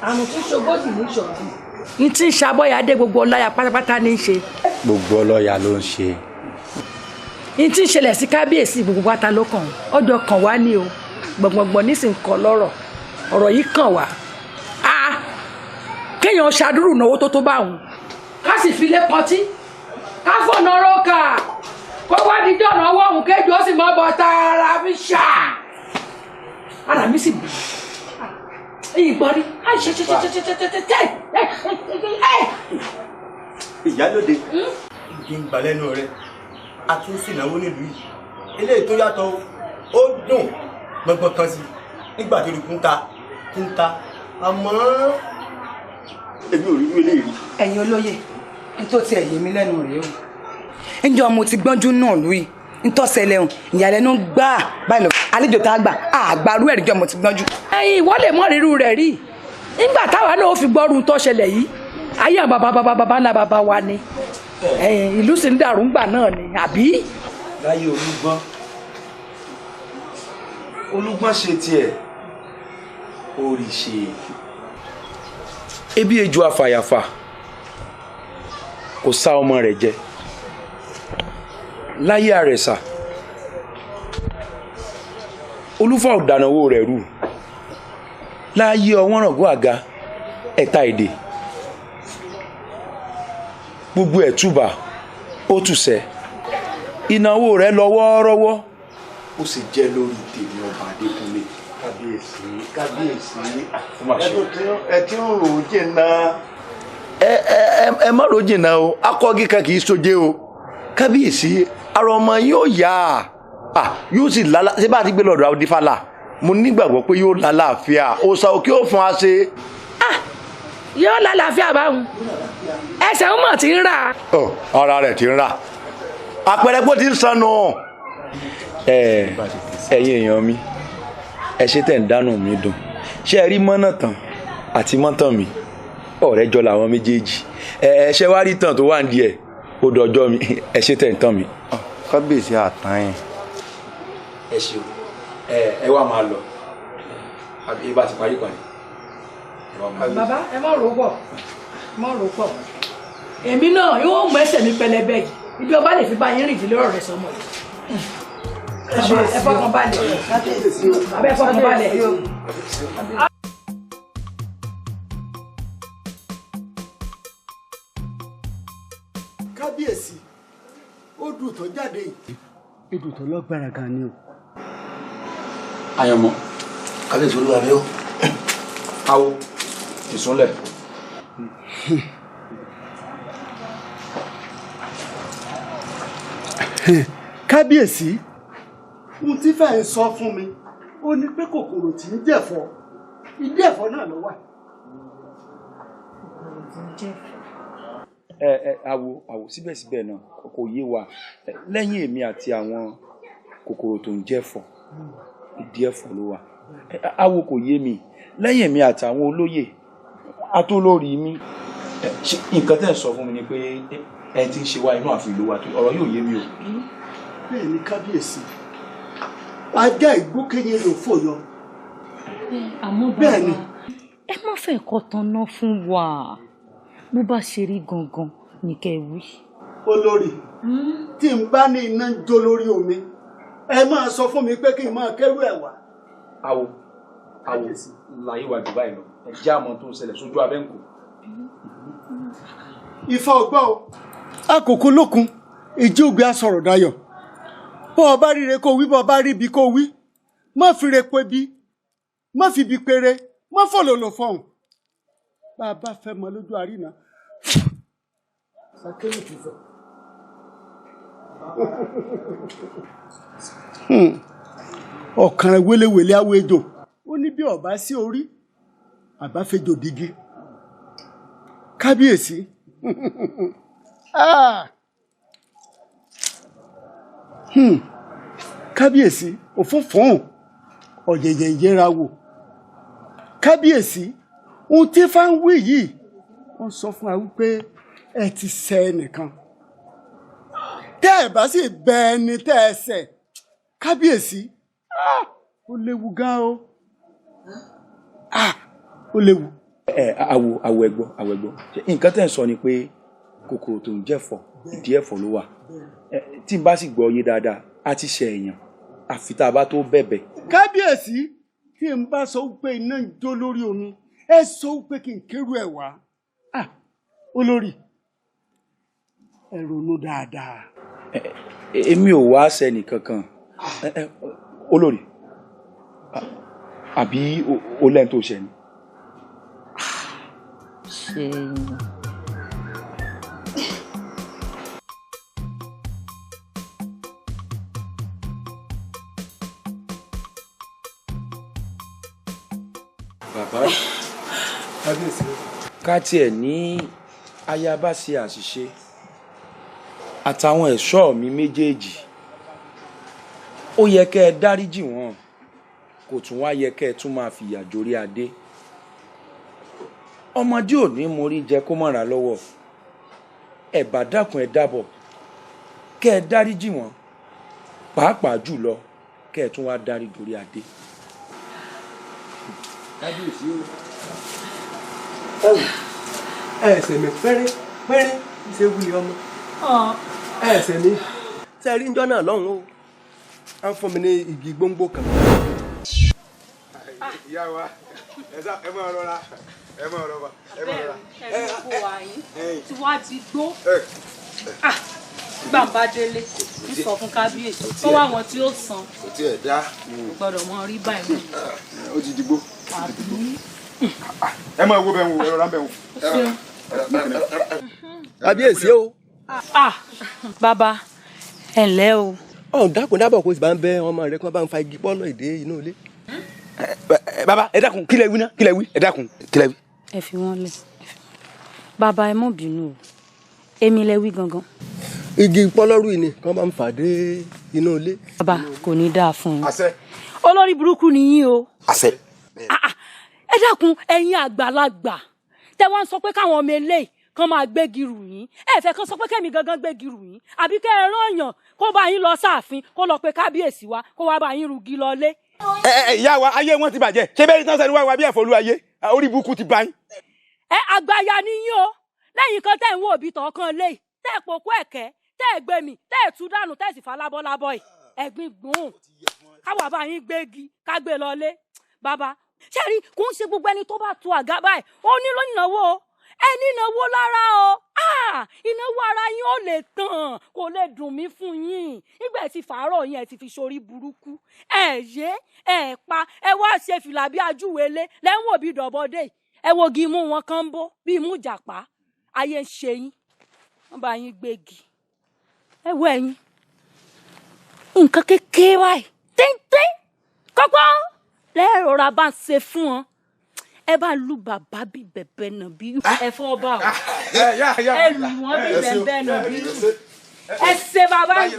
àrùn tí ṣogójì ní ṣọ̀tún. ní tí ṣàbọ̀yàdé gbogbo ọlọ́yà pátápátá ní í ṣe. gbogbo ọlọ́yà ló ń ṣe. ní tí ìṣẹ̀lẹ̀ sí kábíyèsí gbogbo pátá ló kàn ọjọ́ kan wá ní o gbọ̀ngbọ̀ngbọ̀n nísìnyí kan lọ́rọ̀ ọ̀rọ̀ yìí kàn wá. kéèyàn ṣàdúrù náwó tó bá òun ká sì fi lé pọtí ká fọ̀nà rókà kó wá díjọ́ náwó òun kéjì ó sì mọ́ bọ́ tààrà fi ṣá. ara mi sì bù ìgbọ́n rí ìyálóde kí n gbà lẹ́nu rẹ̀ a ti ń sìnáwó nílùú yìí eléyìí tó yàtọ̀ ó dùn gbọ́ngbọ́n kan sí nígbà tí olùkún ta àmọ́ èmi ò rí irú eléyìí rí. ẹ̀yin olóyè nítorí tí ẹ̀yẹ mi lẹ́nu rèé o ǹjọ́ mo ti gbọ́njú náà lóyè ntọ́sẹ̀lẹ̀ hàn ìyàlẹ́nu gbà báyìí lọ àlejò tá a gbà àgbàrú ẹ̀rí jọ mo ti gbọ́njú. ẹ̀yin ìwọ lè mọ rírú rẹ̀ rí nígbà táwa náà ó fi gbọ́rù tọ́ṣẹlẹ̀ yìí ayé bàbá ńlá bàbá wa ni ìlú sì ń dàrú ńgbà náà ni àbí. láyé olúgbọ́n ṣe tiẹ̀ orí ṣe. ebi ejò afàyàfà kò sá ọmọ rẹ̀ jẹ láyé àrẹ̀sà olúfà ọ̀dànàwó rẹ̀ rù láyé ọwọ́nràngún àga ẹ̀ta èdè gbogbo ẹ̀túbà ó tùsẹ̀ ìnáwó rẹ̀ lọ wọ́ọ́rọ́wọ́ ó sì jẹ́ lórí tèmi ọba adékúnlé. kábíyèsí ẹ tí ń rò ó jìnnà. ẹ má rò ó jìnnà o akọ́gí kan kì í soje o kábíyèsí ara ọmọ yóò yá yóò sì lálá ṣé bá ti gbé lọ́dọ̀ Awódífálà mo nígbàgbọ́ pé yóò lálàáfíà òòṣà òkè ó fún wa ṣe. yóò lálàáfíà báwọn ẹsẹ̀ ń mọ̀ tí ń rà. ara rẹ̀ ti ń rà àpẹẹrẹ pé ó ti ń sanu. ẹ̀yin èèyàn mi ẹ ṣe tẹ̀ ń dánù mi dùn ṣé ẹ rí mọ́nà tán àti mọ́tàn mi ọ̀rẹ́ jọ làwọn méjèèjì ẹ ṣe wá rí tàn tó wà ní ẹ̀ ó dọjọ́ mi ẹ ṣe tẹ̀ ń tàn mí. kábíyèsí àtàn yẹn. ẹ ṣeun ẹ wá máa lọ àbí bá ti parí kan ni. bàbá ẹ má rò pọ̀ èmi náà yóò mú ẹsẹ̀ mi pẹlẹbẹ yìí ibi ọba lè fi bá yín rìn ìdílé ọ̀rọ̀ rẹ̀ sọmọ yìí. ẹ fọkàn balẹ̀ bàbá ẹ fọkàn balẹ̀. kábíyèsí ó dùn tó jáde yìí. ìdùn tó lọ́gbàrà gan ni o. àyànmọ́ kábíyèsí olúwa mi ó. awo ìsúnlẹ̀. kábíyèsí ohun tí fẹ́ ń sọ fún mi ó ní pé kòkòrò tí ń jẹ̀fọ́ ìdí ẹ̀fọ́ náà ló wà. àwò síbẹ̀síbẹ̀ náà kò yé wa lẹ́yìn èmi àti àwọn kòkòrò tó ń jẹ̀fọ́ ìdí ẹ̀fọ́ ló wà àwò kò yé mi lẹ́yìn èmi àti àwọn olóyè atólórí mi nǹkan tẹ́ ẹ̀ sọ fún mi ni pé ẹ ti ń ṣe wá inú ààfin ìlú wa ọ̀rọ̀ yóò yé mi o. bẹ́ẹ̀ ni kábíyèsí ajá ìgbókèyè ló fòyọ. àmọ́ bàbá ẹ má fẹ́ kọ́ tanná fún wa bó bá ṣe rí gangan ní kẹ́ ẹ wí. olórí tí n bá ní iná ń jó lórí omi ẹ máa sọ fún mi pé kí n máa kẹ́rù ẹ̀ wá. àwò láyé wa jù báyìí lọ ẹ jẹ́ àmọ́ tó ń ṣẹlẹ̀ sójú abẹ́ǹkò. Ifá ọgbọ́ o àkókò lókun ìjì ògbé asọ̀rọ̀ dayọ̀ bọ́ ọ bá ríre kó wí bọ́ ọ bá rí ibi kó wí má fi re pé bí má fi bi péré má fọ̀lọ̀lọ̀ fọ̀hún bá a bá fẹ́ mọ lójú àríná. ọ̀kan wéléwèlé awo ejò ó ní bí ọba sí orí àbáfẹ́jọ dígí kábíyèsí. kábíyèsí òfófóhùn ọ̀yẹ̀yẹ̀ ìyẹra wò kábíyèsí ohun tí fáwọn wí yìí wọ́n sọ fún wa wípé ẹ ti ṣẹ̀ ẹnìkan tẹ́ ẹ bá sì bẹ ẹni tẹ́ ẹ ṣẹ̀ kábíyèsí ó léwu gan o ó léwu. àwọ̀ ẹ̀gbọ́n nǹkan tẹ́ ń sọ ni pé kòkòrò tó ń jẹ̀fọ́ ìdí ẹ̀fọ́ ló wà tí n bá sì gbọ́ yé dáadáa á ti ṣe èèyàn àfi tá a bá tó bẹ̀bẹ̀. kábíyèsí tí n bá sọ pé iná ń jó lórí omi ẹ sọ pé kí n kérú ẹ wá olórí ẹ ronú dáadáa. èmi ò wá sẹ́ni kankan olórí àbí o lẹ́ni tó ṣẹ ni. bàbá ká tiẹ̀ ní ayaba ṣe àṣìṣe àtàwọn ẹ̀ṣọ́ mi méjèèjì ó yẹ kẹ́ ẹ dáríjì wọ́n kò tún wá yẹ kẹ́ ẹ tún máa fìyà jórí adé ọmọdé ò ní mórí jẹ kó mọ̀ra lọ́wọ́ ẹ bá dákun ẹ dábọ̀ kẹ́ ẹ dáríjì wọ́n pàápàá jùlọ kẹ́ ẹ tún wá dárí jórí adé. kábíyèsí o ẹsẹ̀ mi pẹ́rẹ́ ṣe wuli ọmọ ẹsẹ̀ mi sẹ́rí ńjọ́ náà lọ́hùn o à ń fún mi ní igi gbóngbó kan. ìyá wa ẹ máa rọra ẹ máa rọra ẹ máa rọra. ẹ kó wa yín tí wàá ti gbó gbàǹbá délé ń sọ fún kábíyèsí tó wà wọn tí ó san kò tí ẹ dá gbọ́dọ̀ mọ rí báyìí ó ti dìgbò. ẹ máa wo bẹ́ẹ̀ wo ẹ rọra bẹ́ẹ̀ wo. kábíyèsí o. bàbá ẹ ǹlẹ́ o. dákun dábọ̀ kó o sì bá ń bẹ ọmọ rẹ kí wọ́n bá ń fa igi pọ́nà ìdè inú ilé. bàbá ẹ dákun kílẹ̀ wí ná kílẹ̀ wí ẹ dákun kílẹ̀ wí. ẹ fi wọn lẹ bàbá ẹ mọ bínú o èmi lẹ wí gangan. igi pọ́lọ́rù yìí ni kí wọ́n bá ń fà dé inú ilé. bàbá kò ní dáa fún yín. àṣẹ. olórí burúkú ni yín o. àṣẹ. ẹ dákun ẹ̀yin àgbàlagbà tẹ wá ń sọ pé káwọn ọmọ eléyìí kán máa gbégi rù yín ẹ fẹ́ kán sọ pé kẹ́mi gangan gbégi rù yín àbí kẹ́ ẹ rán èèyàn kó bá yín lọ sáàfin kó lọ pé kábíyèsí wa kó wá bá yín rugi lọlé. ìyá wa ayé wọn ti bàjẹ́ ṣé bẹ́ẹ̀ ni tán sẹ́ni wá bí ẹ̀fọ́ olú ayé orí burúkú ti bá yín. àgbàyà ni yín o lẹ́yìn kan tẹ́ ń wo òbí tọ̀ kan léyìí tẹ́ ẹ̀ pòkú ẹ̀kẹ́ tẹ́ ẹ̀ gbé mi tẹ́ ẹ̀ tú dànù tẹ́ ẹ̀ sì fa lábọ́lábọ́ ẹ̀ ẹ̀gbin gbòòn káwa bá yín gbégi ká gbé lọlé. bàbá ṣé rí kò ń ṣe gbogbo ẹni tó bá tu àga báyìí ó nílò ìnáwó ẹni ìnáwó lára o ìnáwó ara yín ò lè tàn kò lè dùn mí fún yín nígbà tí fàárọ̀ yín ẹ ti fi sórí burúkú ẹ yé ẹ pa ẹ wá ṣe fìlà bí ajúwèlé lẹ́wọ̀n bí dọ̀bọ́dé ẹ wo igi imú wọn kan ń bó bí imú jàpá ayé ń ṣe yín wọ́n bá yín gbégi ẹ wo ẹ̀yin nǹkan kékeré báyìí téńté kọ́kọ́ lẹ́ẹ̀rọra bá ń ṣe fún wọn ẹ bá lu bàbá bí bẹ̀bẹ̀ nà bí ẹ̀fọ́ ọba o ẹ lù wọ́n bí bẹ̀bẹ̀ nà bí ẹ ṣe bàbá yìí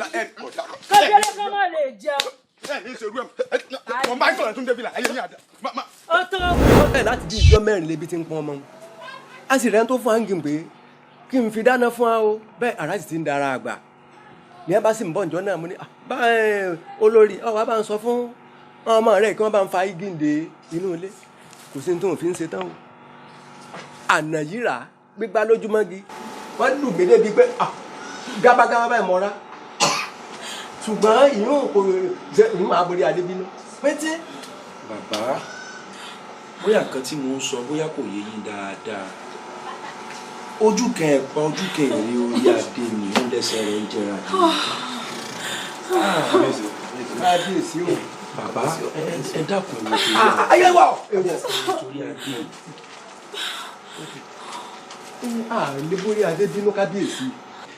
kékeré kan má lè jẹun. wọ́n bá ń sọ̀rọ̀ tún débi la ayé ní àdá. ó tó. ó bẹ̀rẹ̀ láti bí ìjọ mẹ́rin lébi tí ń pọ́n ọmọ wọn a sì rẹ̀ ń tó fún áńgì pé kí n fi dáná fún wa o bẹ́ẹ̀ ara sì ti ń dara àgbà ní ẹ bá sì ń bọ̀ ǹjọ́ náà mo ní báyìí olórí ọ̀wá bá ń sọ fún ọmọ rẹ̀ kí wọ́n bá ń fa igi ǹdè inú ilé kò sí ní tó ń fi ń ṣe tán o àná yìí rà gbígbá lójúmọ́gi wọ́n lù mí débi pé gábágábá báyìí mọ́ra ṣùgbọ́n ìyún kò jẹ́ ìyún máa borí adébínú pété. bàbá bóyá nǹkan tí mo ń sọ bóyá kò yé yín dáadáa ojú kan ẹ̀pá ojú kan èrè orí adé mi ń lẹ́sẹ̀ rẹ̀ ń jẹrà dé. kábíyèsí o. bàbá ẹ dákun mi. ayé wa o. nítorí adé. lè borí adébínú kábíyèsí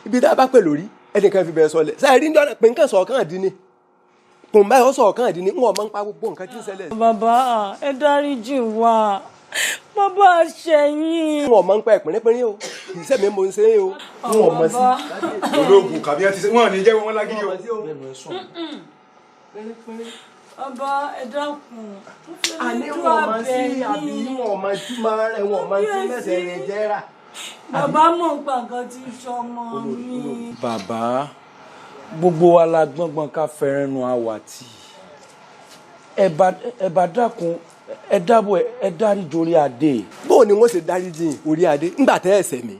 ibi tá a bá pè lórí ẹnìkan fi bẹ̀rẹ̀ sọlẹ̀ sáà rí njọ́ pé nǹkan sọ̀kan dín ní kò ń báyọ̀ sọ̀kan dín ní ń wọ́n máa ń pa gbogbo nǹkan tí ń ṣẹlẹ̀. bàbá ẹ dáríjì wá bàbá ṣẹ̀yìn. wọn máa ń pa ìpínlẹ̀pínlẹ̀ o kì í sẹ́mi mo ń ṣe é o wọn mọ̀ sí. ológun kàbí ẹ ti ṣe wọn ní jẹ́ wọn lágídí o. bàbá ẹ dákun. àní wọn máa sí àbí wọn máa túmọ̀ rẹ̀ wọn máa sí mẹ́sẹ̀ rẹ̀ jẹ́ra. bàbá mọ̀ ń pa nǹkan tí ń ṣọmọ mi. bàbá gbogbo wa la gbọ́ngbọ́n ká fẹ́rẹ́nu àwàtì ẹ bá dákun ẹ dábọ̀ ẹ dárí jórí adé. bó bó ni wọ́n ṣe dárí jìn orí adé ńgbà tẹ́ ẹ̀sẹ̀ mi.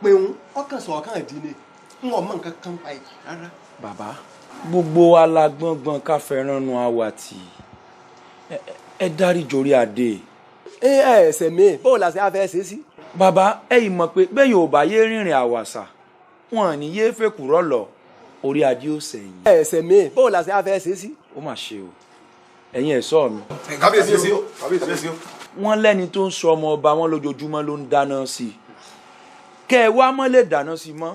pé òun ọkàn sọ̀rọ̀ kàn dín ní n ò mọ nǹkan kan pa ẹ̀ rárá. bàbá gbogbo alágbọ̀ngbọ̀n ká fẹ́ràn nu àwàtì ẹ dárí jorí adé. ẹ̀sẹ̀ mi bó la ṣe á fẹ́ ṣe sí. bàbá ẹ̀yin mọ̀ pé bẹ́ẹ̀ yóò bá yé rìnrìn àwàsà wọn ní yé fèkúrọ̀ lọ orí adé ó sẹ́yìn. ẹ̀sẹ̀ mi bó la ṣe á fẹ́ ṣe sí. ó mà ṣe o ẹ̀yin ẹ̀ṣọ́ mi. kábíyèsí o kábíyèsí o. wọ́n lẹ́ni tó ń sọ ọmọ ọba wọn lójoojúmọ́ ló ń dáná sí i kẹ́ ẹ wá mọ́ lè dáná sí i mọ́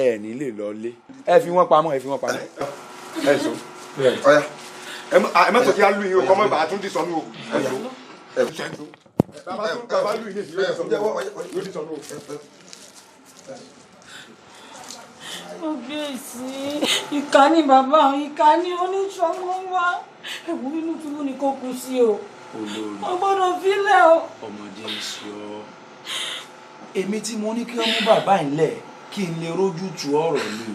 ẹ ní lè lọlé ẹ fi wọ́n pamọ́ ẹ fi wọ́n pamọ́. ẹ sọ ọya ẹ mẹ́tọ̀ kí á lù yín o kọ́ mọ́ ìbá tún ti sọnù o. ẹ sọ bàbá lù yín ní ìdílé ẹ sọ yóò ti sọnù o. Kábíyèsí ìkà ni bàbá àwọn ìkà ni oníṣọmọ wa ẹ̀wù nínú túbú ni kò kú sí o. olórí o gbọ́dọ̀ fílẹ̀ o. ọmọdé ń sọ èmi tí mo ní kí wọ́n mú bàbá yìí lẹ̀ kí n lè rójú tu ọ̀rọ̀ mi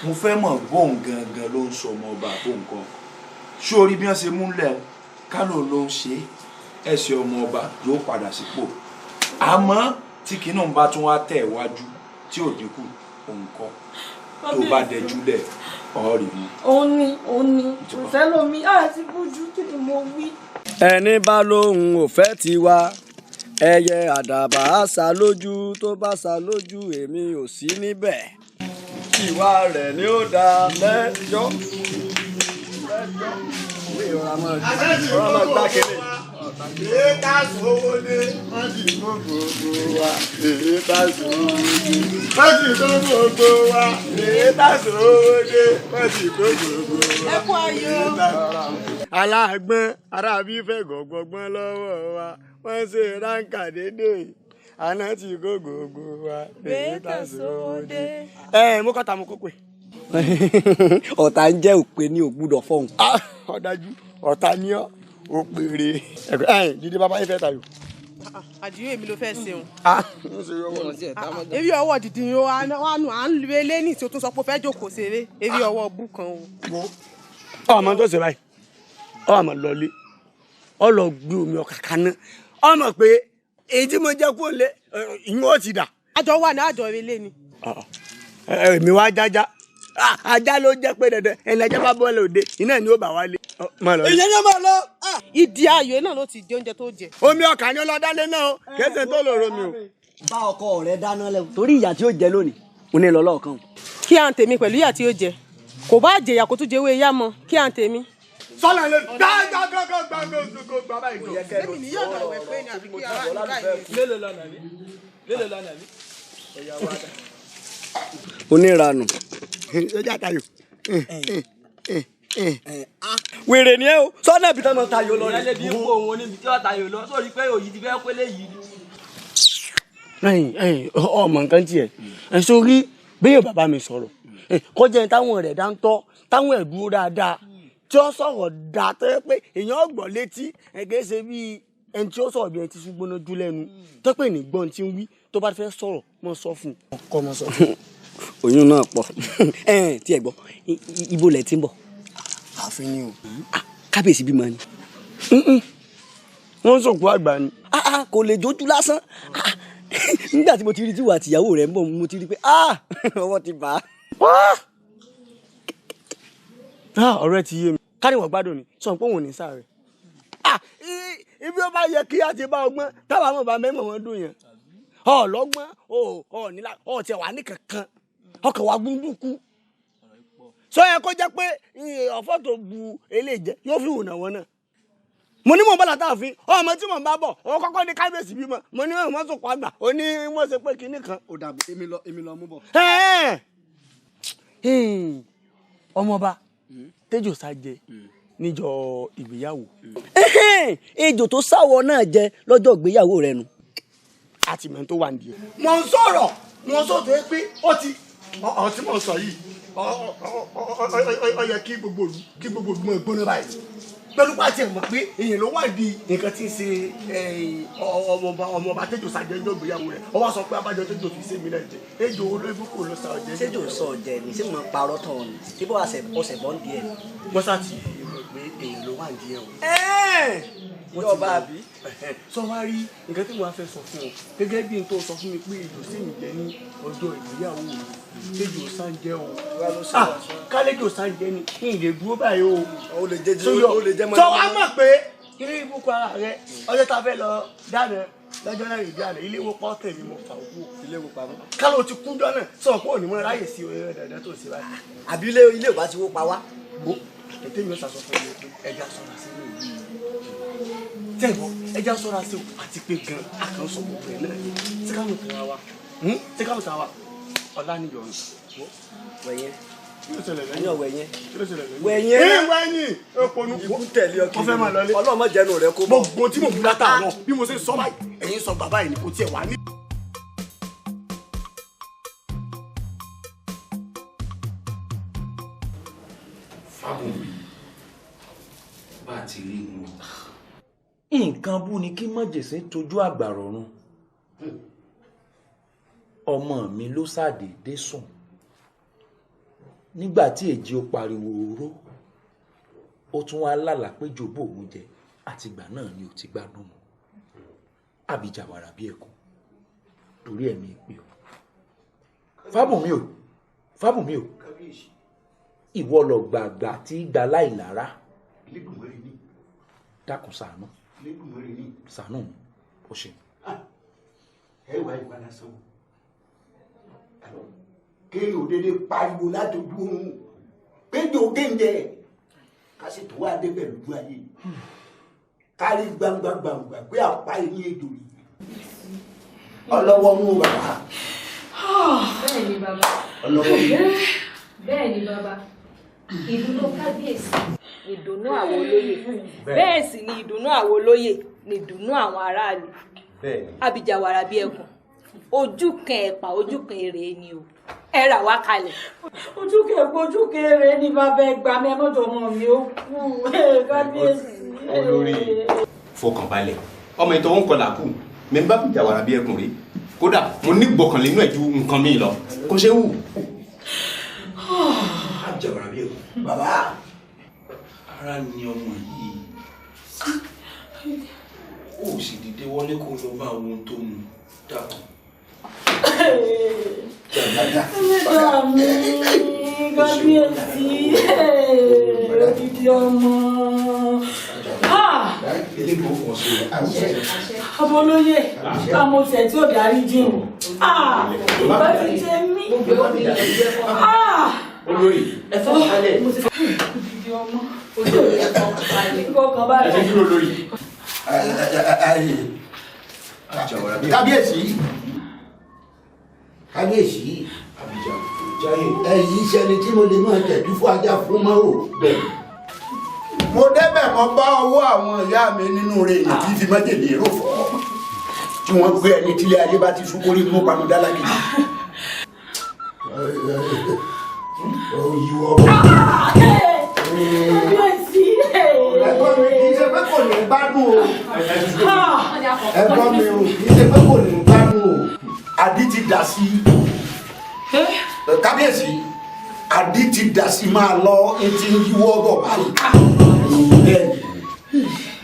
mo fẹ́ mọ̀ bóun gangan ló ń sọ ọmọ ọba àbó nǹkan sórí bí wọ́n ṣe múlẹ̀ kálò ló ń ṣe ẹ̀sìn ọmọ ọba yóò padà sípò àmọ́ tí kinní ń bá tún wá tẹ̀ wájú tí ò dínkù òun kọ́ tó bá dẹjú lẹ̀ ọ̀rì mi. ó ní kò sẹ́lómi àti bójú kí ni mo wí. ẹni bá lóhùn ò fẹ́ tiwa ẹyẹ àdàbà á sá lójú tó bá sá lójú èmi ò sí níbẹ̀. ìwà rẹ̀ ni ó dá lẹ́jọ́. ìrora máa gbá kéré. èyí ká sówó dé wọ́n sì kó gbogbo wa èyí ká sówó dé wọ́n sì kó gbogbo wa èyí ká sówó dé wọ́n sì kó gbogbo wa. ẹ kú ayọ̀. aláàgbọ́n arábí fẹ́ gọ̀gbọ́gbọ́n lọ́wọ́ wa wọ́n ṣe ránkà dédé àná tí kò gbogbo wa èyí ká sówó dé. mo kọ́ta mo kó pè. ọ̀tá ń jẹ́ òpè ní ògbúdọ̀ fọ́hùn. ọ̀dájú ọ̀tá ni ọ́ òpèrè. jíde bàbá yìí fẹ́ tayò. àdìyó èmi ló fẹ́ ṣeun. eré ọwọ́ dídì yìí wà nù à ń lu eléyìí tí o tún sọ pé o fẹ́ jókòó ṣeré eré ọwọ́ bú kan o. ọmọ tó ṣe báyìí ọmọ lọlé ọlọ gbé omi ọkà kaná ọmọ pé èyí tí mo jẹ kó lé ìyún ó ti dà. àjọ wà ní àjọ ilé ni. èmi wá jájá ajá ló jẹ pé dandan ẹni ajá bá bọ́ọ̀lù òde iná ni ó bà wálé. ìyẹn ló máa lọ. ìdí ayò náà ló ti di oúnjẹ tó jẹ. omi ọkà ni ọlọ́dálé náà o kẹsẹ̀ tó lòrò mi o. bá ọkọ rẹ dáná lẹ́wọ̀ torí ìyà tí ó jẹ lónìí mo ní lọ lọ́ọ̀kan. kí à ń tèmi pẹ̀lú ìyà tí ó jẹ kò bá jẹyà kó tún jẹ ewé yá mọ kí à ń tèmi. sọlá lè gbàgbà báyìí tó. èmi ni yóò dọ̀rọ̀ wẹ̀ pé ní àbí kí ara ìlú báyìí. oníranù. wèrè ni ẹ o sọ́nà ibi tí wọ́n tayò lọ rẹ̀. ẹlẹ́bi ń kó òun níbi tí wọ́n tayò lọ sórí pé òyìn ti fẹ́ pélé yìí ni. ọmọ nǹkan tiẹ̀ ẹ sórí bẹ́ẹ̀ bàbá mi sọ̀rọ̀ kọjá ní táwọn rẹ̀ dáńtọ́ táwọn ẹ̀ dúró dáadáa tí ó sọ̀rọ̀ dáa tó yẹ pé èèyàn gbọ́ létí ẹ̀gẹ́ ṣe bí ẹni tí ó sọ̀rọ̀ bí ẹni tí ṣùgbọ́n náà jú lẹ́nu tó pé ní gbọ́n tí ń wí tó bá fẹ́ sọ̀rọ̀ mọ́ sọ fún un. ọkọ mọ́ sọ fún un. oyún náà pọ̀ tí ẹ gbọ́ ibo lẹ̀ tí ń bọ̀. ààfin ni o. kábíyèsí bímọ ni. wọ́n ń sọ̀kú àgbà ni. kò lè jójú lásán nígbà tí mo ti rí tí wà àtìyàwó rẹ̀ ń bọ̀ mo ti rí pé ọwọ́ ti bà á. ọ̀rẹ́ ti yé mi káríwọ̀n gbádùn ni sọ pé òun ò ní sáré. ibi ó bá yẹ kí á ti bá ọgbọ́n táwa mọ̀ bá mẹ́mọ̀ wọn dùn yẹn ọlọ́gbọ́n ọ̀nìlá ọ̀tẹ̀ wà ní kankan ọkàn wa gbúndùkú. sọ yẹ kó jẹ́ pé ọ̀fọ̀ tó bu eléjẹ yóò fi hùnà wọn náà. mo ní mò ń bá látàfin ọmọ tí mò ń bá bọ̀ òun kọ́kọ́ ní kábíyèsí bímọ mo ní wọn sọ̀kọ̀ àgbà ó ní wọ́n ṣe pé kinní kan. ó dàbí èmi lọ mú bọ̀. ọmọọba tẹjọ sá jẹ níjọ́ ìgbéyàwó. ejò tó sáwọ náà jẹ lọ́jọ́ ìgbéyàwó rẹ nu. àti mẹ́rin tó wà nídìí. mo ń sọ̀rọ̀ tó yẹ pé ó ti ọ̀hún tí mo sọ yìí ó yẹ kí gbogbo ìlú mọ̀ gbóná báyìí pẹ̀lú pàtí ẹ̀ mọ̀ pé èèyàn ló wà di nǹkan tí ń ṣe ọmọọba tẹjọ sá jẹ níjọ́ ìgbéyàwó rẹ ó wá sọ pé abájọ tẹjọ fi ṣe mí náà jẹ ejò olóògbé kò ló sá ọjẹ. ṣéjò sọ ọjẹ ni ṣé mo parọ́ tán ni tí bó ọsẹ bọ́ ń di ẹ. wọ́n sá ti mọ̀ pé èèyàn ló wà ní ẹ̀ o. yọba àbí. sọ wá rí nǹkan tí mo wá fẹ́ sọ fún ọ gẹ́gẹ́ bí n tó sọ fún mi pé èjò sì ń jẹ ní ọjọ́ ìgbéyàwó mi léjò sàn jẹ o. kálẹ́jò sàn jẹ ni kí n lè dúró báyìí o. ó lè jẹ́ mọ́. sọ wá mọ̀ pé kí ní ibùkún ara rẹ ọjọ́ tá a fẹ́ lọ dáná lọ́jọ́ náà ìdí àná ilé ìwò pọ́ọ̀tẹ̀ mi mo fà òkú ilé ìwò pamọ́. kálọ̀ ti kú jọ náà sọ pé òní mọ́ ráyè sí orí dandan tó ṣe báyìí. àbí ilé ìwà ti wó pa wá. ètè mi ò sàsọ fún mi pé ẹja sọra sí mi yìí tẹ́gbọ́ ẹja sọra sí o àti pé gan àkànṣọ gbogbo ẹ̀ náà tí káwọn tẹ̀ wá ọ̀la níyọ̀nù wẹ̀yẹn wẹ̀yẹn wẹ̀yìn ikú tẹ̀lé ọkì ọfẹ́ máa lọlé ọlọ́mọ jẹnu rẹ kó bọ́. gbogbo tí mo bu látàárọ̀ bí mo ṣe sọ báyìí ẹ̀yin sọ bàbá yìí ni kò tiẹ̀ wá ní. Fábùnmi bá a ti rí wọn. Nǹkan bú ni kí májèsín tójú àgbà rọ̀run. Ọmọ mi ló ṣàdédé sùn nígbà tí èjì ó pariwo oró ó tún wá lálàá pé jòbó òun jẹ àtìgbà náà ni ò ti gbádùn mọ́. Àbíjà wàrà bí ẹkùn torí ẹ̀mí pé o. Fábùnmi o ìwọ lọ gbàgbà tí gba láìlára dákun ṣàánú ṣàánú mi ó ṣe. ẹ wá ìpadà sọ kéèyàn òdèdè pariwo látòjú ohun péjọ géńjẹ ká sì tó wá débẹ̀ lójú ayé kárí gbangba pé àpá ẹ̀yìn èdò yìí ọlọ́wọ́ mú bàbá. bẹ́ẹ̀ ni bàbá. ọlọ́wọ́ mú. bẹ́ẹ̀ ni bàbá. ìdùnnú kábíyèsí ìdùnnú àwọn olóyè bẹ́ẹ̀ sì ni ìdùnnú àwọn olóyè ni ìdùnnú àwọn aráàlú. Àbíjà wàrà bí ẹkùn ojú kan ẹ̀pà ojú kan èrè ni o ẹ rà wá kalẹ̀. ojú kẹ̀kọ́ ojú kẹrẹ ní bàbá ẹgbà mi ẹmọ́jọ ọmọ mi ó kú kábíyèsí. olórí fọkànbalẹ̀ ọmọ ìtọ́ ń kọlà kù mi bá Àbíjà wàrà bí ẹkùn rí kódà mo ní gbọ̀kànlé inú ẹ̀ ju nǹkan mi lọ kó ṣe wù. Àbíjà wàrà bí ẹkùn. bàbá. ara ni ọmọ yìí ó sì dìde wọlé kó lọ bá ohun tó mu dákun. ẹlẹ́dàá mi kábíyèsí odidi ọmọ. ọmọ olóyè kámo tẹ̀ tí ò dárí jìn ìbá ti jẹ mí. olórí ẹ fọ́ kalẹ̀. odidi ọmọ ìfọkàn balẹ̀. ẹ dúró lórí. kábíyèsí ẹ̀yin ìṣẹ̀lẹ tí mo lè máa tẹ̀jú fún ajá fún mọ́rò. mo débẹ̀ mo bá ọwọ́ àwọn ìyá mi nínú rẹ̀ èyí tí fi májèlé rò fọ́ tí wọ́n gbé ẹni tílé ayé bá ti súnkórí mú panudá lágìdì. òyìnbó. ẹ̀gbọ́n mi kì í ṣe pé kò ní gbádùn o. ẹ̀gbọ́n mi ò kì í ṣe pé kò ní gbádùn o. àdí ti dà sí kábíyèsí àdí ti dà sí máa lọ etí yíwọ́ bọ̀ báyìí.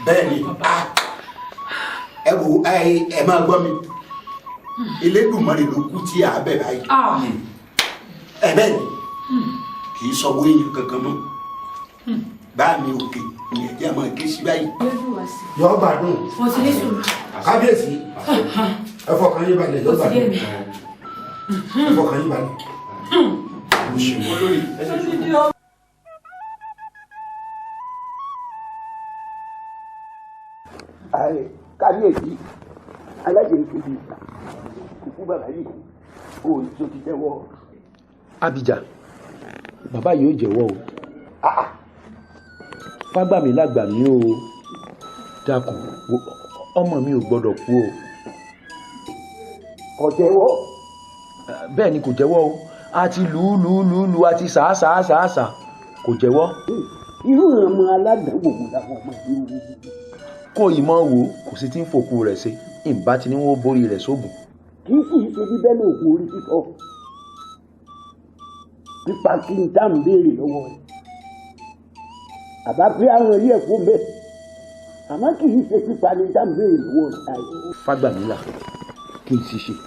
bẹ́ẹ̀ni ẹ wo ẹ máa gbọ́ mi Elédùmarè ló kú tí a bẹ̀ báyìí. ẹ bẹ́ẹ̀ ni kì í sọ owó èèyàn kankan mọ́ bá mi òkè ní ẹjẹ́ máa ké sí báyìí. yọ gbádùn kábíyèsí ẹ fọkàn yín balẹ̀ yọ gbádùn ẹ fọkàn yín balẹ̀. kábíyèsí alájẹ̀ẹ́ kejì ìkú bàbá yìí ó tó ti jẹ́wọ́. Àbíjà bàbá yóò jẹ́wọ́ o fágbà mi lágbà mí o dákun ọmọ mi ò gbọ́dọ̀ kú o. kò jẹ́wọ́. bẹ́ẹ̀ ni kò jẹ́wọ́ o a ti lù ú a ti sàásà kò jẹ́wọ́. irú ọmọ aládàáwò wo làwọn ọmọ yìí wò. kó ìmọ̀ wo kò sí tí ń fòkú rẹ̀ ṣe ìbá ti ní wọ́n borí rẹ̀ sóògùn. kì í sì ṣe bíbẹ́ ní òkú orí fífọ́ nípa kí n dá ń béèrè lọ́wọ́ rẹ̀ àbá pé àwọn ilé ẹ̀kọ́ mbẹ́ àmọ́ kì í ṣe pípa ní dáńbé ìlú ọ̀tá yìí. Fágbàmílà kí n ṣiṣẹ́.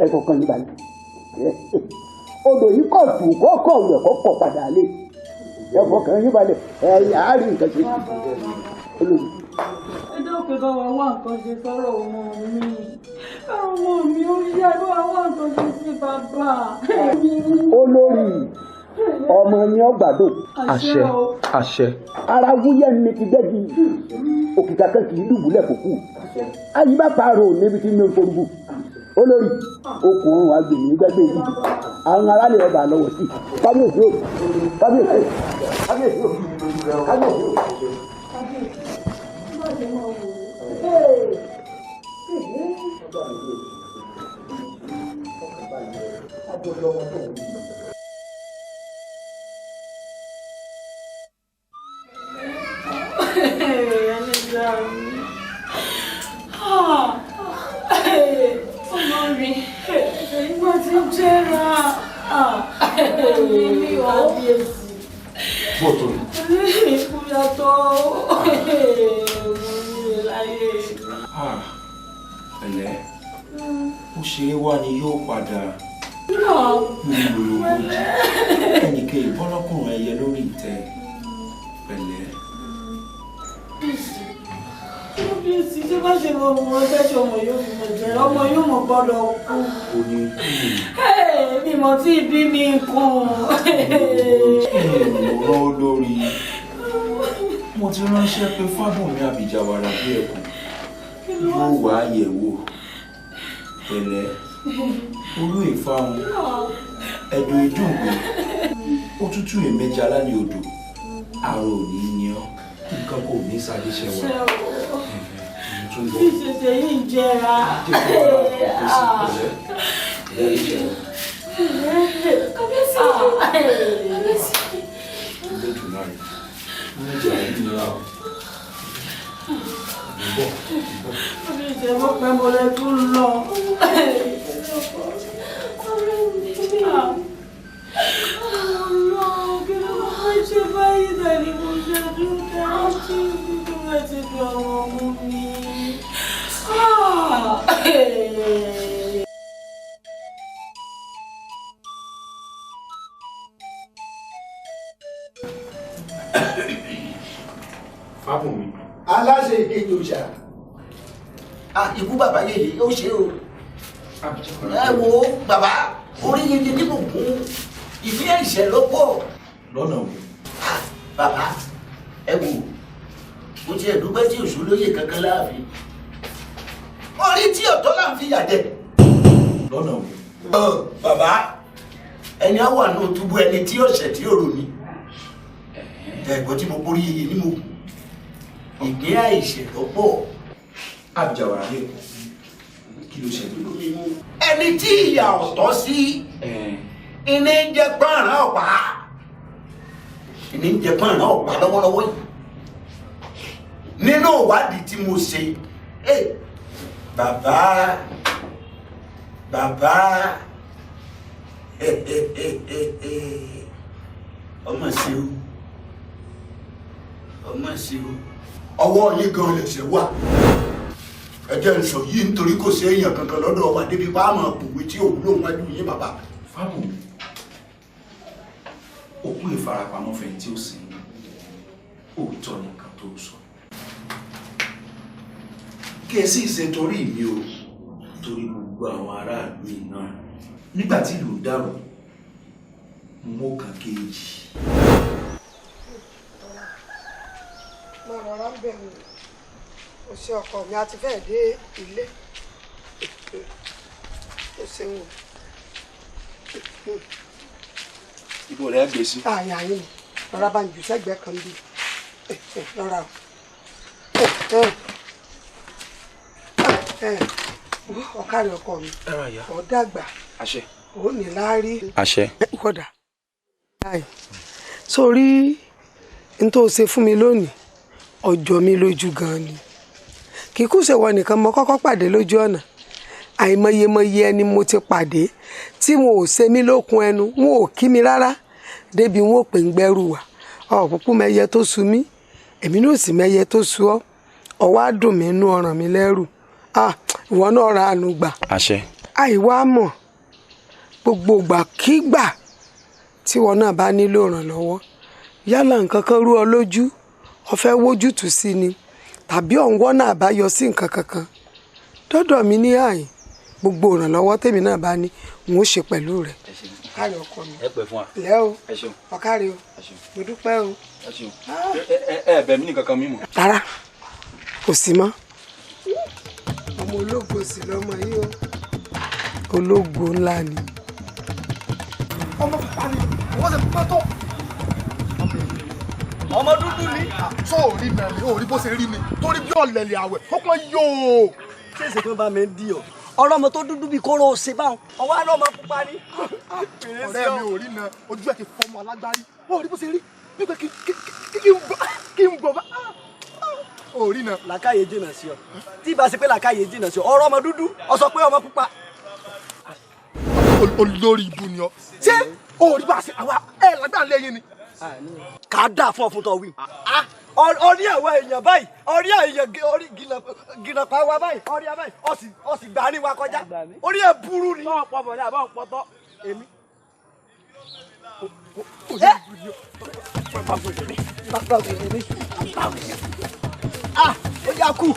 ẹ̀kọ̀kan ní balẹ̀ odò yìí kọ̀ tù kọ́kọ̀ rẹ̀ kọ́kọ̀ padà lé ẹ̀kọ̀kan ní balẹ̀ àárín nǹkan ṣe olórí. ẹ dákun bá wa wá nǹkan ṣe sọ́rọ̀ ọmọ mi ó yá bá wa wá nǹkan ṣe sí bàbá. olórí ọmọ yẹn ọgbàdo. àṣẹ àṣẹ. ara wúyẹ́ ni ti dẹ́gi òkìkà kan kì í dùbúlẹ̀ kó kù ayé bá pààrọ̀ níbi tí mi ń forúgbù olórí okùnrin wa gbè ní gbẹgbẹ yìí àwọn aráàlú ọba lọ́wọ́ sí kábíyèsí o kábíyèsí o kábíyèsí o kábíyèsí o. Ẹ̀lẹ́ ó ṣeré wá ni yóò padà ẹnìkẹ́ ìbọ́lọ́kùnrin ẹyẹ lórí ìtẹ́ pẹ̀lẹ́. Kábíyèsí tí bá ṣe mọ ọmọ ẹgbẹ́ tí ọmọ yóò fi mọ̀ jẹ́ ọmọ yóò mọ̀ gbọ́dọ̀ kú. Mi mọ̀ tí ìbí mi kùn. Mo rán olórí mo ti ránṣẹ́ pé Fábùnmi Àbíjàwàrà bí ẹkùn yóò wá yẹ̀wò pẹ̀lẹ́ olú ìfáhùn ẹ̀dùn ìdùngbò òtútù ìmẹ́ja lálẹ́ odò àrò òní ni ọ́ nǹkan kò ní sàdéṣẹ́ wa. Bí ṣèṣe yìí ń jẹra. Kábíyèsí. Kábíyèsí ẹ mọ̀ pé mo lè tún lọ. Kí ló máa ń ṣe báyìí tẹ̀lé mo ṣe dúdú tí dúdú rẹ̀ ti fi ọmọ mú mi. Fábùnmi. aláṣẹ ìkejì òòṣà ikú bàbá yèyé ó ṣe o ẹ wo bàbá orí yẹn ní kò gún ìfí ẹ̀ṣẹ̀ ló pọ̀. Lọ́nà wo. Bàbá ẹ wò mo ti ẹ̀dúgbẹ́ tí òṣù lóye kankan láàfin orí tí ọ̀tọ́ là ń fi yà jẹ. Lọ́nà wo. Bàbá ẹni á wà náà túbú ẹni tí ọ̀sẹ̀ tí ò rò ní ẹ̀gbọ́n tí mo borí yeye ní mo kù ìgbé àìṣẹ̀ lọ́pọ̀. Àbíjàwàrà ní ẹ̀kọ́ kí ló ṣe lórí. ẹni tí ìyà ọ̀tọ̀ sí iná ń jẹ pọ́nrán ọ̀pá iná ń jẹ pọ́nrán ọ̀pá lọ́wọ́lọ́wọ́ yìí nínú ìwádìí tí mo ṣe bàbá ọmọ sí o ọwọ́ yín gan lẹ̀ṣẹ̀ wà ẹjẹ́ ń sọ yìí nítorí kò sí èèyàn kankan lọ́dọ̀ wa débi bá máa pòwe tí òwúlò wájú yín bàbá. Fábùnmi òkú ìfarapamọ́ fẹ́ tí ó sì ń òótọ́ nìkan tó sọ. Kí ẹ sì ṣe torí mi o torí gbogbo àwọn aráàlú yìí náà nígbà tí ìlú dàrú mo kàn kéèjì. mo rọra ń bẹ̀rù o ṣe ọkọ mi àti fẹ́ẹ̀ dé ilé o ṣeun. Ibo rẹ̀ gbé sí. àyà yín ni lọ́ra bá ń jù sẹ́gbẹ̀ẹ́ kan bí lọ́ra o ọ̀kárí ọkọ mi ọ̀dàgbà ò ní láárí. àṣẹ. kódà sórí n tó ṣe fún mi lónìí ọjọ́ mi lójú gan ni kì í kú ṣe wọ nìkan mo kọ́kọ́ pàdé lójú ọ̀nà àìmọyemọye ẹni mo ti pàdé tí wọn ò ṣe mí lókun ẹnu wọn ò kí mi rárá débi wọn ò pè ń gbẹ́rù wá ọ̀pọ̀pọ̀ mẹ́yẹ tó sú mi èmi náà sì mẹ́yẹ tó sú ọ ọwọ́ á dùn mí inú ọ̀ràn mi lẹ́rù ìwọ náà ra àánú gbà. àṣẹ. àìwá mọ̀ gbogbo ìgbàkígbà tí wọn náà bá nílò ìrànlọ́wọ́ yálà nǹkan kan rú ọ lójú o fẹ́ wójútùú sí ni tàbí ọ̀nwọ́ náà bá yọ sí nǹkan kankan dọ́dọ̀ mi ní àyìn gbogbo ìrànlọ́wọ́ tèmi náà bá ní n ó ṣe pẹ̀lú rẹ̀. kárí ọkọ mi ẹ pẹ́ fún wa. lẹ́ o ọ̀kárí o mo dúpẹ́ o. ẹ bẹ̀ mí nìkan kan mímọ́. rárá kò sí mọ́ ọmọ ológo sì lọ́mọ yìí o ológo ńlá ni. ọmọ pupa ni wọ́n ṣe pupa tó. ọmọ dúdú ni. sọ òrí mẹ́rin òrí bó ṣe rí mi torí bí ọ̀lẹ̀lẹ̀ àwẹ̀ ó pọ́n yóò. ṣé èsì tó bá mi ń di ọ ọ̀rọ̀ ọmọ tó dúdú bíi kóró ṣe báwọn ọwọ́ àná ọmọ pupa ni. ọ̀rẹ́ mi ò rí na ojú ẹ̀ ti fọmọ alágbárí òrí bó ṣe rí nígbà kí n gbọ́ bá òrí na. làkàyè jìnnà sí ọ tí ìbá ṣe pé làkàyè jìnnà sí ọ ọ̀rọ̀ ọmọ dúdú ọ sọ pé ọmọ pupa. olórí ibu ni ọ ṣé òrí bá ṣe àwa ẹ lágbára lẹ́yìn ni. kà á dà fún ọ fún tọ wí. orí àwọn èèyàn báyìí orí èèyàn orí gìnà pa wa báyìí orí ẹ báyìí ọ sì gbà ní wa kọjá orí ẹ burú ni. bọ́ọ̀ pọ̀ bọ̀ ní àbọ̀ pọ̀tọ́ èmi. ó yá kú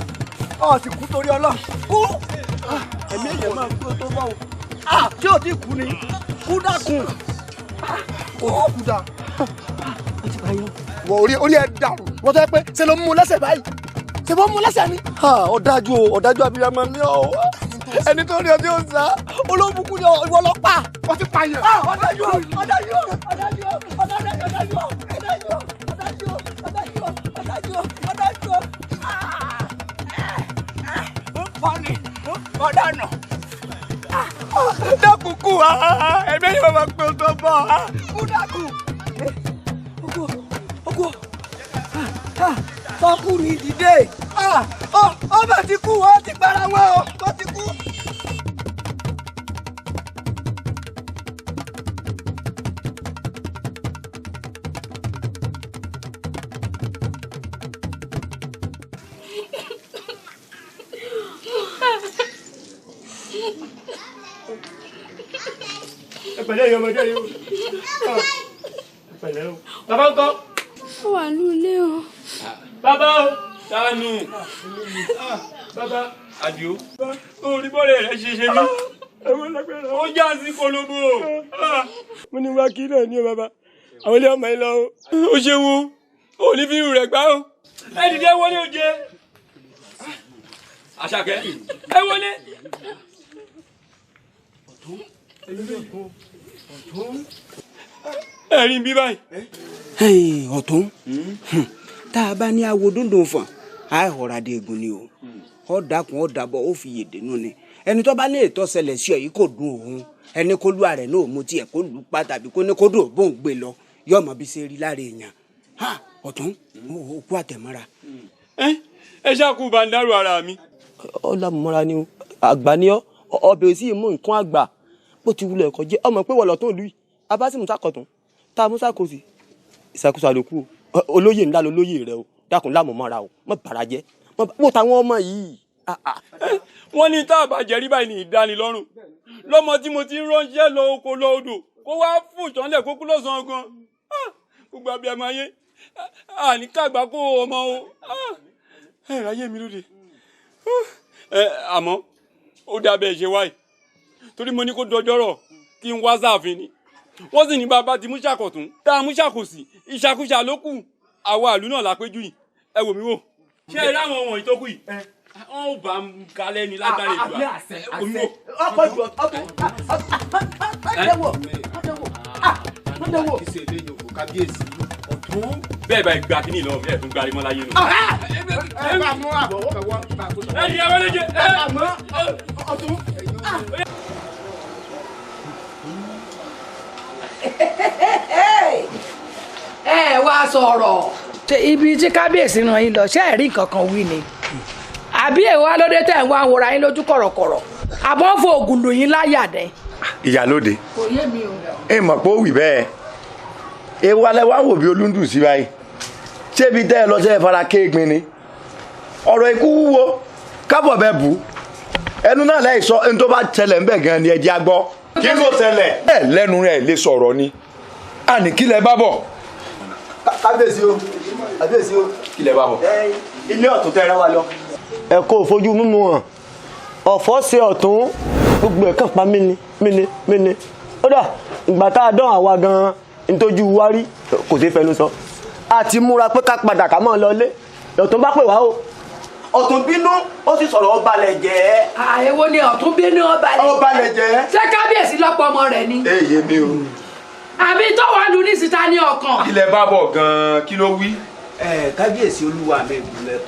ọ ti kú torí Ọlọ́run kú ẹ̀mí èèyàn máa kú tó bọ̀ ọ́ tí ò ti kú ni kú dákun ó kú dá. wọ orí ẹ dàrú wọ́n tẹ́ pé ṣe ló mú lẹ́sẹ̀ báyìí ṣe bó mú lẹ́sẹ̀ ni. ọ̀dájú abiyamọ ni ọ ẹni tó rí ọtí ó sá olóbùkún ni ìwọ lọ pa. wọ́n ti pààyàn. ọ̀dájú ọ̀dànà dákùkù ẹ̀mí yóò máa pè tó bọ̀ kú dákù. ogo tọkùnrin ìdìde ọba ti kú wọn ti para wọn ó ti kú. pẹ̀lẹ́ yìí ọmọdé yìí o pẹ̀lẹ́ o. bàbá ńkọ́. ó wà nílé o. bàbá o dànù bàbá àdìo orí bọ́ọ̀lù rẹ̀ ṣiṣẹ́ ní ó já sí kolobo. mo ní wá kí náà ní o bàbá àwọn ilé ọmọ yìí lọ o ṣeun o ní fíìmù rẹ̀ gbá o ẹ dìde wọlé o jẹ Àṣàkẹ́ ẹ wọlé. ẹ̀rín bí báyìí. ọ̀tún tá a bá ní awo dúndùn fún a ọ̀rá dé egun ni o ọ̀ dàkún ọ̀ dàbọ̀ ó fi yèdè nù ni ẹni tó bá ní ètò ṣẹlẹ̀ sí ọ yìí kò dùn òun ẹni kó lù ààrẹ náà mú tiẹ̀ kó lù pa tàbí kó ní kó dùn bóun gbé lọ yóò mọ bí ṣe rí lára èèyàn ọ̀tún òkú àtẹ̀mọ́ra. ẹ ṣàkú bàǹdàrú ara mi. ọlámọra ni àgbà ni ọbẹ̀ sí mú nǹkan àgbà bó ti wulẹ̀ ẹ̀kọ́ jẹ́ ọmọ pé wọ́n lọ tó lù yìí abásí musa kọ̀tún tá a musa kò sí ìṣàkóso àlòkù olóyè ńlá lolóyè rẹ o dákun lámọ̀mọ́ra o mọ̀ bàrà jẹ́ wọ́n táwọn ọmọ yìí. wọ́n ní tá a bá jẹ́rí báyìí ní ìdánilọ́rùn lọ́mọ tí mo ti ránṣẹ́ lọ oko lọ odò kó wá fún ìtọ́lẹ̀ kó kú lọ́sàn-án gan gbogbo abiyamọ ayé àní kàgbá kó ọmọ o ẹ ráyè mi lóde àmọ́ ó dábẹ́ ṣe wáyé torí mo ní kó dọjọ́rọ̀ kí n wá sáàfin ni wọ́n sì ní bàbá ti mú ṣàkọ̀tún tá a mú ṣàkòsì ìṣàkúṣà ló kù àwa ìlú náà lápéjú yìí ẹ wò mí wò ṣé ẹ ráwọn wọ̀nyí tó kù yìí wọ́n ò bá ń kalẹ̀ ní lágbára ìlú wa omi wò. ọkọ ìlú ọkọ bẹ́ẹ̀ bá gba kí ni ìlọ ẹ̀ tún gbárí mọ́ láyé nù. ẹ bá mú àbọ̀wọ́ bẹ̀wọ́ ẹ ní ẹwọ́n lè jẹ ẹ àmọ́ ọ̀tún. ẹ wá sọ̀rọ̀ ibi tí kábíyèsí ràn yín lọ ṣé ẹ rí nǹkan kan wí ni àbí èèwọ̀ alóde tẹ̀ ń wá wòra yín lójú kọ̀rọ̀kọ̀rọ̀ àbọ̀ ń fo oògùn lù yín láyà dẹ. ìyálóde kò yé mi o. ẹ mọ̀ pé ó wì bẹ́ẹ̀ ewu alẹ́ wá wò bí olúndùn sí báyìí ṣébi tẹ́ ẹ lọ sí ẹ fara kéègbin ni ọ̀rọ̀ ikú wúwo kábọ̀ bẹ́ẹ̀ bù ẹnu náà lẹ́yìn sọ ẹni tó bá ṣẹlẹ̀ ńbẹ̀ gan ni ẹ̀jẹ̀ agbọ́. kí ló ṣẹlẹ̀. ẹ lẹ́nu rẹ̀ lè sọ̀rọ̀ ni àní kí lẹ bá bọ̀. kábíyèsí o kábíyèsí o kí lẹ bá bọ̀. ilé ọ̀tún tẹ́ ẹ rán wa lọ. ẹ kó fojú mímu hàn ọ̀fọ̀ ṣe ọ̀tún gbogbo ẹ̀ kàn pa mí ni ó dà ìgbà tá a dán àwa gan-an nítorí wá rí kò sí fẹnu sọ a ti múra pé ká padà ká mọ́ ọ lọlé lọ́tún bá pè wá o. ọ̀tún bínú ó sì sọ̀rọ̀ ọba lẹ̀ jẹ́. àìwo ni ọ̀tún bínú ọba lẹ̀ jẹ́. ṣé kábíyèsí lọ́pọ̀ ọmọ rẹ̀ ni. èyí mi o. àbí tó wà lù ní síta ní ọkàn. kí lẹ bá bọ̀ gan-an kí ló wí. kábíyèsí olúwa mi ìgbìmọ̀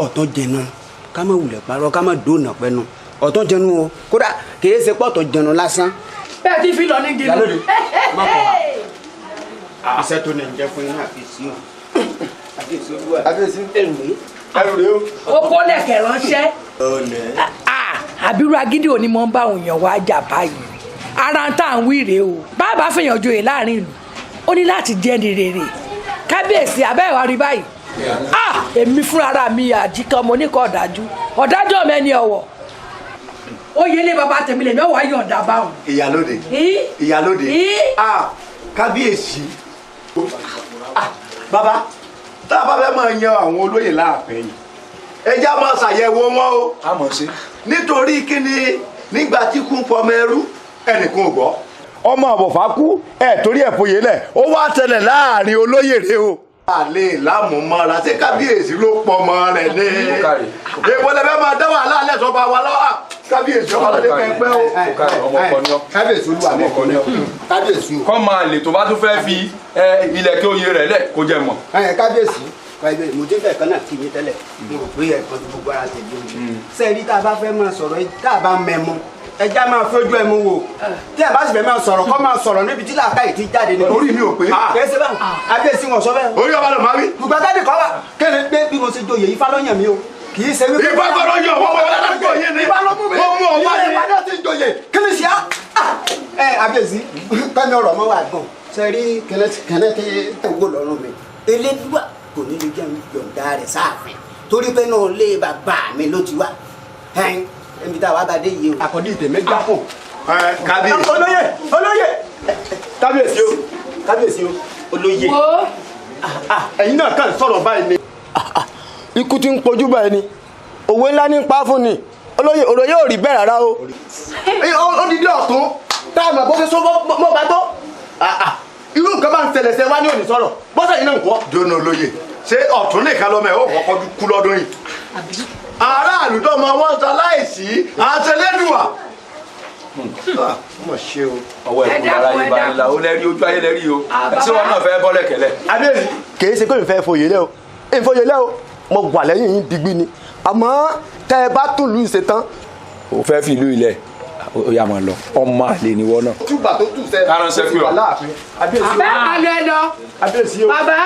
ọ̀tọ̀ jẹnu ká má wulẹ̀ parọ́ ká má dóònà pẹ́nu ọ̀tọ̀ jẹnu o kódà kìí ṣe pọ̀tọ̀ jẹnu lásán. bẹ́ẹ̀ ti fi lọ ní gidi. Ìyálóde má kọ̀ wá iṣẹ́ tó ní jẹ́ fún iná àfíìsì o àfíìsì olúwa àfíìsì ẹrù rẹ o. ó kó lẹ̀kẹ̀ ránṣẹ́. àbírú agídí òní mọ́ ń bá àwọn èèyàn wá jà báyìí ara ń tà ń wí rèé o bàbá fèèyàn joyè láàrin ìlú ó ní láti jẹ́ ní rere kábíyèsí abẹ́wà rí báyìí èmi fúnra mi àjíkan mo ní kọ́ ọ̀dájú ọ̀dájọ́ mẹ́ni ọ̀wọ̀ oyè ilé baba tèmi lèmi ọ̀wọ̀ ayé ọ̀dà báwọn. ìyálóde ìyálóde kábíyèsí bàbá tá a bá fẹ́ máa yan àwọn olóyè láàfin yìí ẹ já máa ṣàyẹ̀wò wọn o. a mọ̀ sí. nítorí kíni nígbà tí kú fọmọ ẹrú ẹnìkan ò gbọ́. ọmọ àbọ̀fà kú ẹ̀ torí ẹ̀ fòye lẹ̀ ó wá tẹlẹ̀ láàrin olóyè rẹ o. àlè lámùmọ́ra ṣé kábíyèsí ló pọ̀ mọ́ rẹ̀ ní. èèwọ̀ lẹ́fẹ̀ẹ́ máa dá wàhálà alẹ́ sọ́ba wa lọ́wọ́ kábíyèsí ọmọ lọ́dẹ pẹ́pẹ́ o. kábíyèsí olúwa mi kọ́ ni ọ kábíyèsí o. kọ́ máa lè tó bá tún fẹ́ fi ilẹ̀ kí oyè rẹ̀ lẹ̀ kó jẹ mọ́. kábíyèsí mo dé bẹ́ẹ̀ kan náà kí mi tẹ́lẹ̀ mo rò pé ẹ̀kan tó gbogbo ara tẹ̀lé omi. sẹ́ẹ̀rí tá a bá fẹ́ máa sọ̀rọ̀ tá a bá mẹ́mu ẹja máa fojú ẹmu wò tí a bá sì fẹ́ máa sọ̀rọ̀ kọ́ máa sọ̀rọ̀ níbi tí làákàyè ti jáde ní. orí mi ò pé. kẹ́sì bá kábíyèsí wọn sọ bẹ́ẹ̀. orí ọba ló máa wí. gbogbo adáde kọ́ wa kéde pé bí mo ṣe joyè ifá lọ́yàn mi o kì í ṣe wípé. ifá gbọ́dọ̀ yọ wọ́n wọ́n wọ́n lọ́dọ̀ yé ni. ifá ló mú mi. ó mú ọwọ́ ni. ifá náà ti joyè kí ni ṣe á. kábíyèsí kẹ́mi ọ̀rọ̀ mọ́ wa gan sẹ́rí kẹ́lẹ́ tí wò lọ́rùn mi elédùà kò ní lè jẹun yọ̀ǹda rẹ̀ sáàfin torí pé náà lé bàbá mi ló ti wá ẹnbi tá a wá bá dé yìí o. àkọ́dí ìtẹ̀mẹ́ gbà pọ̀. kábíyèsí. olóyè kábíyèsí o kábíyèsí o olóyè. ẹ̀yin náà kàn sọ̀rọ̀ báyìí ni. ikú ti ń pojú báyìí ni òwe ńlá ní pa fún ni olóyè òròyè ò rí bẹ́ẹ̀ rárá o. ó di dé ọ̀tún táàmù àbọ̀ṣe sọ mọ́ bá tó irú nǹkan máa ń tẹ̀lẹ̀ sẹ́ wá ní òní sọ̀rọ̀ bọ́sẹ̀ yìí náà ń kọ́. jóná olóyè ṣé ọ̀tún nìkan lọ́mọ ẹ̀ ó kọ́kọ́ kú lọ́dún yìí. aráàlú tó mọ wọn sọ láìsí àtẹlẹ́dùwà. mo ṣe o. ọwọ́ ẹ̀kú lára yìí bá nílà ó lẹ́rí ojú ayé lẹ́rí o tí wọn náà fẹ́ bọ́lẹ̀ kẹlẹ̀. adéyí kìí ṣe pé mi fẹ́ foyè lẹ́ o ìfoyè lẹ́ o mo wà lẹ́yìn yín digbí ni àmọ́ tẹ́ ẹ bá tún lù ú ṣe tán. o fẹ́ fi ìlú ilẹ̀ ó yà máa lọ ọmọ àlè ni wọ́n náà. túbà tó tù sẹ́. kárànṣẹ́ pé ọ. bàbá àlọ́ ẹ lọ bàbá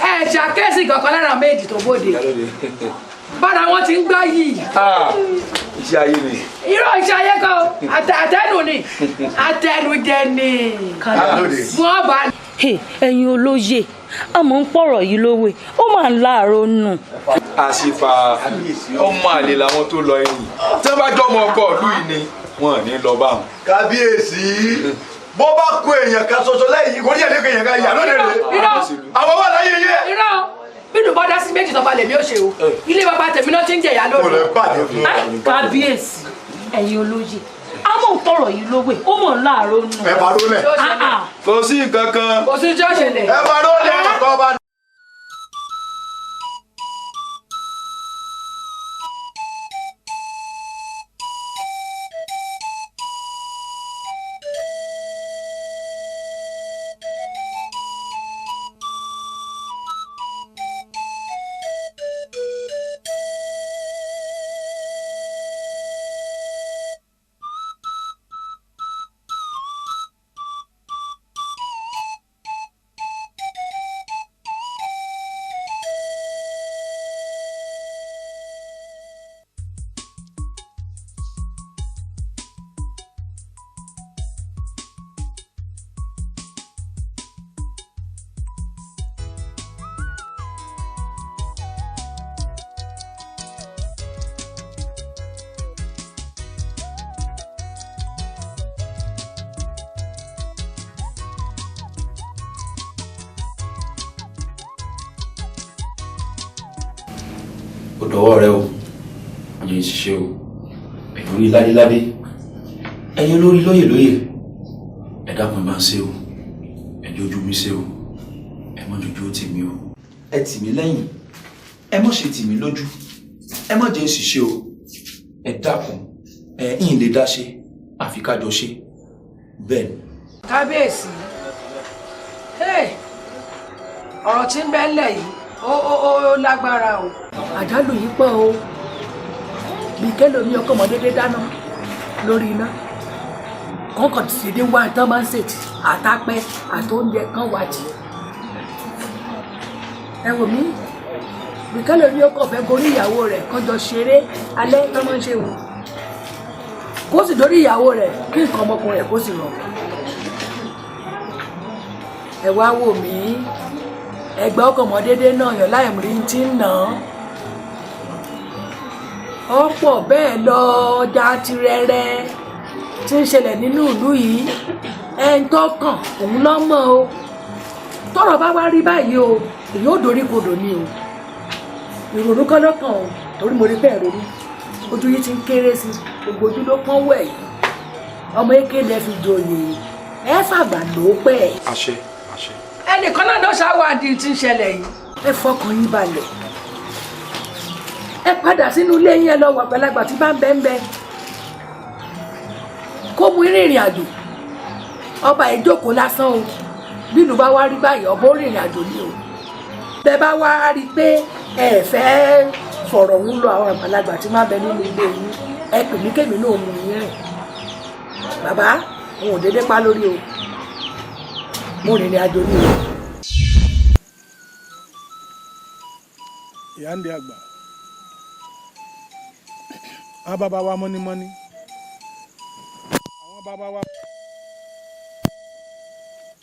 ẹ ṣàkíyèsí kankan lára méjì tó bóde bára wọn ti ń gbá yìí. iṣẹ́ ayé ni. irọ́ iṣẹ́ ayé kan àtẹnu ni àtẹnujẹ ni wọ́n bá. ẹ̀yin olóye àmọ́ ń pọ̀rọ̀ yìí lówe ó máa ń láàárọ̀ nù. àṣìfà ọmọ àlè làwọn tó lọ ẹ̀yìn tí wọ́n bá jọ ọmọ ọkọ ìlú yìí ni wọn ò ní lọ bá wọn. kábíyèsí bó bá kó èèyàn kan ṣoṣo lẹ́yìn kò ní ẹ̀dẹ́ kan èèyàn kan yà lóde rẹ̀. àwọn wà láyé yẹ. irọ́ bínú bá dá sí méjì tó balẹ̀ mi ó ṣe o ilé bàbá tèmi náà ti ń jẹ̀yà lóde. kò lè bàjẹ́ fún ọ. kábíyèsí ẹ̀yin olóye àmọ́ ń pọ̀rọ̀ yìí lówe ó mọ̀ ń láàárọ̀ nù. ẹ bá rólẹ̀. kò sí nǹkan kan. kò sí tí ó ṣẹlẹ̀. ẹ bá rólẹ̀ ọkọ bá. ó dọwọ́ rẹ o ẹ̀yin ṣiṣẹ́ o ẹ̀yin orí ládéládé ẹ̀yin olórí lóyè lóyè ẹ dákun bá ń ṣe o ẹ jójú mi ṣe o ẹ mọ́ jójú ó tì mí o ẹ tì mí lẹ́yìn ẹ mọ́ ṣe tì mí lójú ẹ mọ́ jẹ́ ṣiṣẹ́ o ẹ dákun ẹ̀yin lè dá ṣe àfi ká jọ ṣe bẹ́ẹ̀ ni. kábíyèsí ọ̀rọ̀ tí ń bẹ ńlẹ̀ yìí ó lágbára o àjálù yìí pọ̀ o bí kẹ́lòmí ọkọ̀ mọ́ déédéé dáná lórí iná kọ́kàn tí ṣèdè wá tán máa ń ṣètì àtàpẹ́ àtóúnjẹ kan wá jì ẹ wò mí bí kẹ́lòmí ọkọ̀ fẹ́ gorí ìyàwó rẹ̀ kọjọ ṣeré alẹ́ tán máa ń ṣe wò kó sì dórí ìyàwó rẹ̀ kí nǹkan ọmọkùnrin rẹ̀ kó sì rọ̀ ẹ wá wò mí ẹgbẹ́ ọkọ̀ mọ́ déédéé náà yàn láìmí tí ń nà án ọ̀pọ̀ bẹ́ẹ̀ lọ jantirẹrẹ tí ń ṣẹlẹ̀ nínú ìlú yìí ẹni tó kàn òun lọ́mọ o tọ́rọ̀ bá wá rí báyìí o èyí ò dorí kodò ni o ìrònú kan lọ́kàn o torí mo rí bẹ́ẹ̀ ronú ojú yìí ti ń kéré sí gbogbo ojú ló pọ́n wẹ̀ yìí ọmọ èkéde fi joyè ẹ fàgbà ló pẹ́. àṣẹ àṣẹ. ẹnìkan náà ló ṣàwádìí tí ń ṣẹlẹ̀ yìí ẹ fọkàn yín balẹ̀ ẹ padà sínú ilé yín ẹ lọ wà pẹ̀lágbà tí bá ń bẹ́ ń bẹ́ kó mú ìrìn àjò ọba ìjókòó lásán o bí ìlú bá wá rí báyìí ọba ó rìnrìn àjò ní o bẹ bá wá rí pé ẹ fẹ́ fọ̀rọ̀ ń lọ àwọn àgbàlagbà tí má bẹ nínú ilé yín ẹ pè mí kémi náà mú yín rìn bàbá òun ò déédéé pa lórí o mo rìnrìn àjò ní o. ìyá ń di àgbà àwọn bàbá wa mọ́nímọ́ní àwọn bàbá wa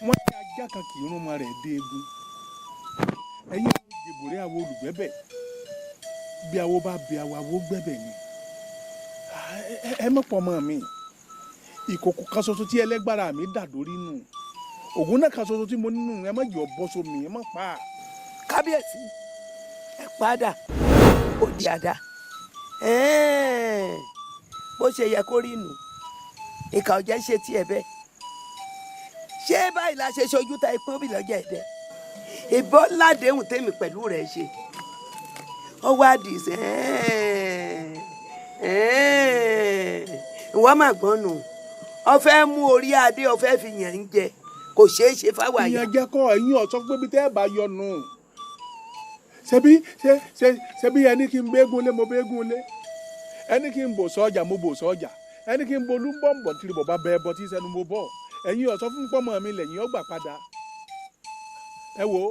wọ́n ní ajá kan kì í rún ọmọ rẹ̀ dé egun ẹ̀yin ìjẹ̀bùrẹ́ àwọn olùgbẹ́bẹ̀ bí awo bá bẹ awo gbẹ́bẹ̀ ni ẹ mọ̀pọ̀ mọ́ mi ìkòkò kan ṣoṣo tí ẹlẹ́gbára mi dà dórí nù ògùn náà kan ṣoṣo tí mo nínú ẹ má jẹ́ ọ̀bọ sómi ẹ má pa á. kábíyèsí ẹ padà ó di àdá bó ṣe yẹ kó rí nù ìkà ọ̀jẹ̀ ṣe tiẹ̀ bẹ́ẹ̀ ṣé báyìí la ṣe ṣojú ta ipò bí lọ́jọ́ ẹ̀dẹ́ ìbọn ládéhùn tèmi pẹ̀lú rẹ̀ ṣe ó wá dì í ìwọ máa gbọ́n nù ọ fẹ́ mú orí adé ọ fẹ́ fi yàn ń jẹ kò ṣeé ṣe fáwọn àyà. ìyẹn jẹ́ kọ́ ẹ̀yin ọ̀sán pé bí tẹ́ ẹ bá yọnu ṣebí ẹni kí n bégun lé mo bégun lé ẹni kí n bò sọ́jà mo bò sọ́jà ẹni kí n bolú bọ̀m̀bọ̀ tí bọ̀ bá bẹ́ẹ̀ bọ́ tí sẹ́nu mo bọ̀ ẹ̀yin ọ̀sán fún pọ́mọ mi lẹ́yìn ọgbà padà ẹ wo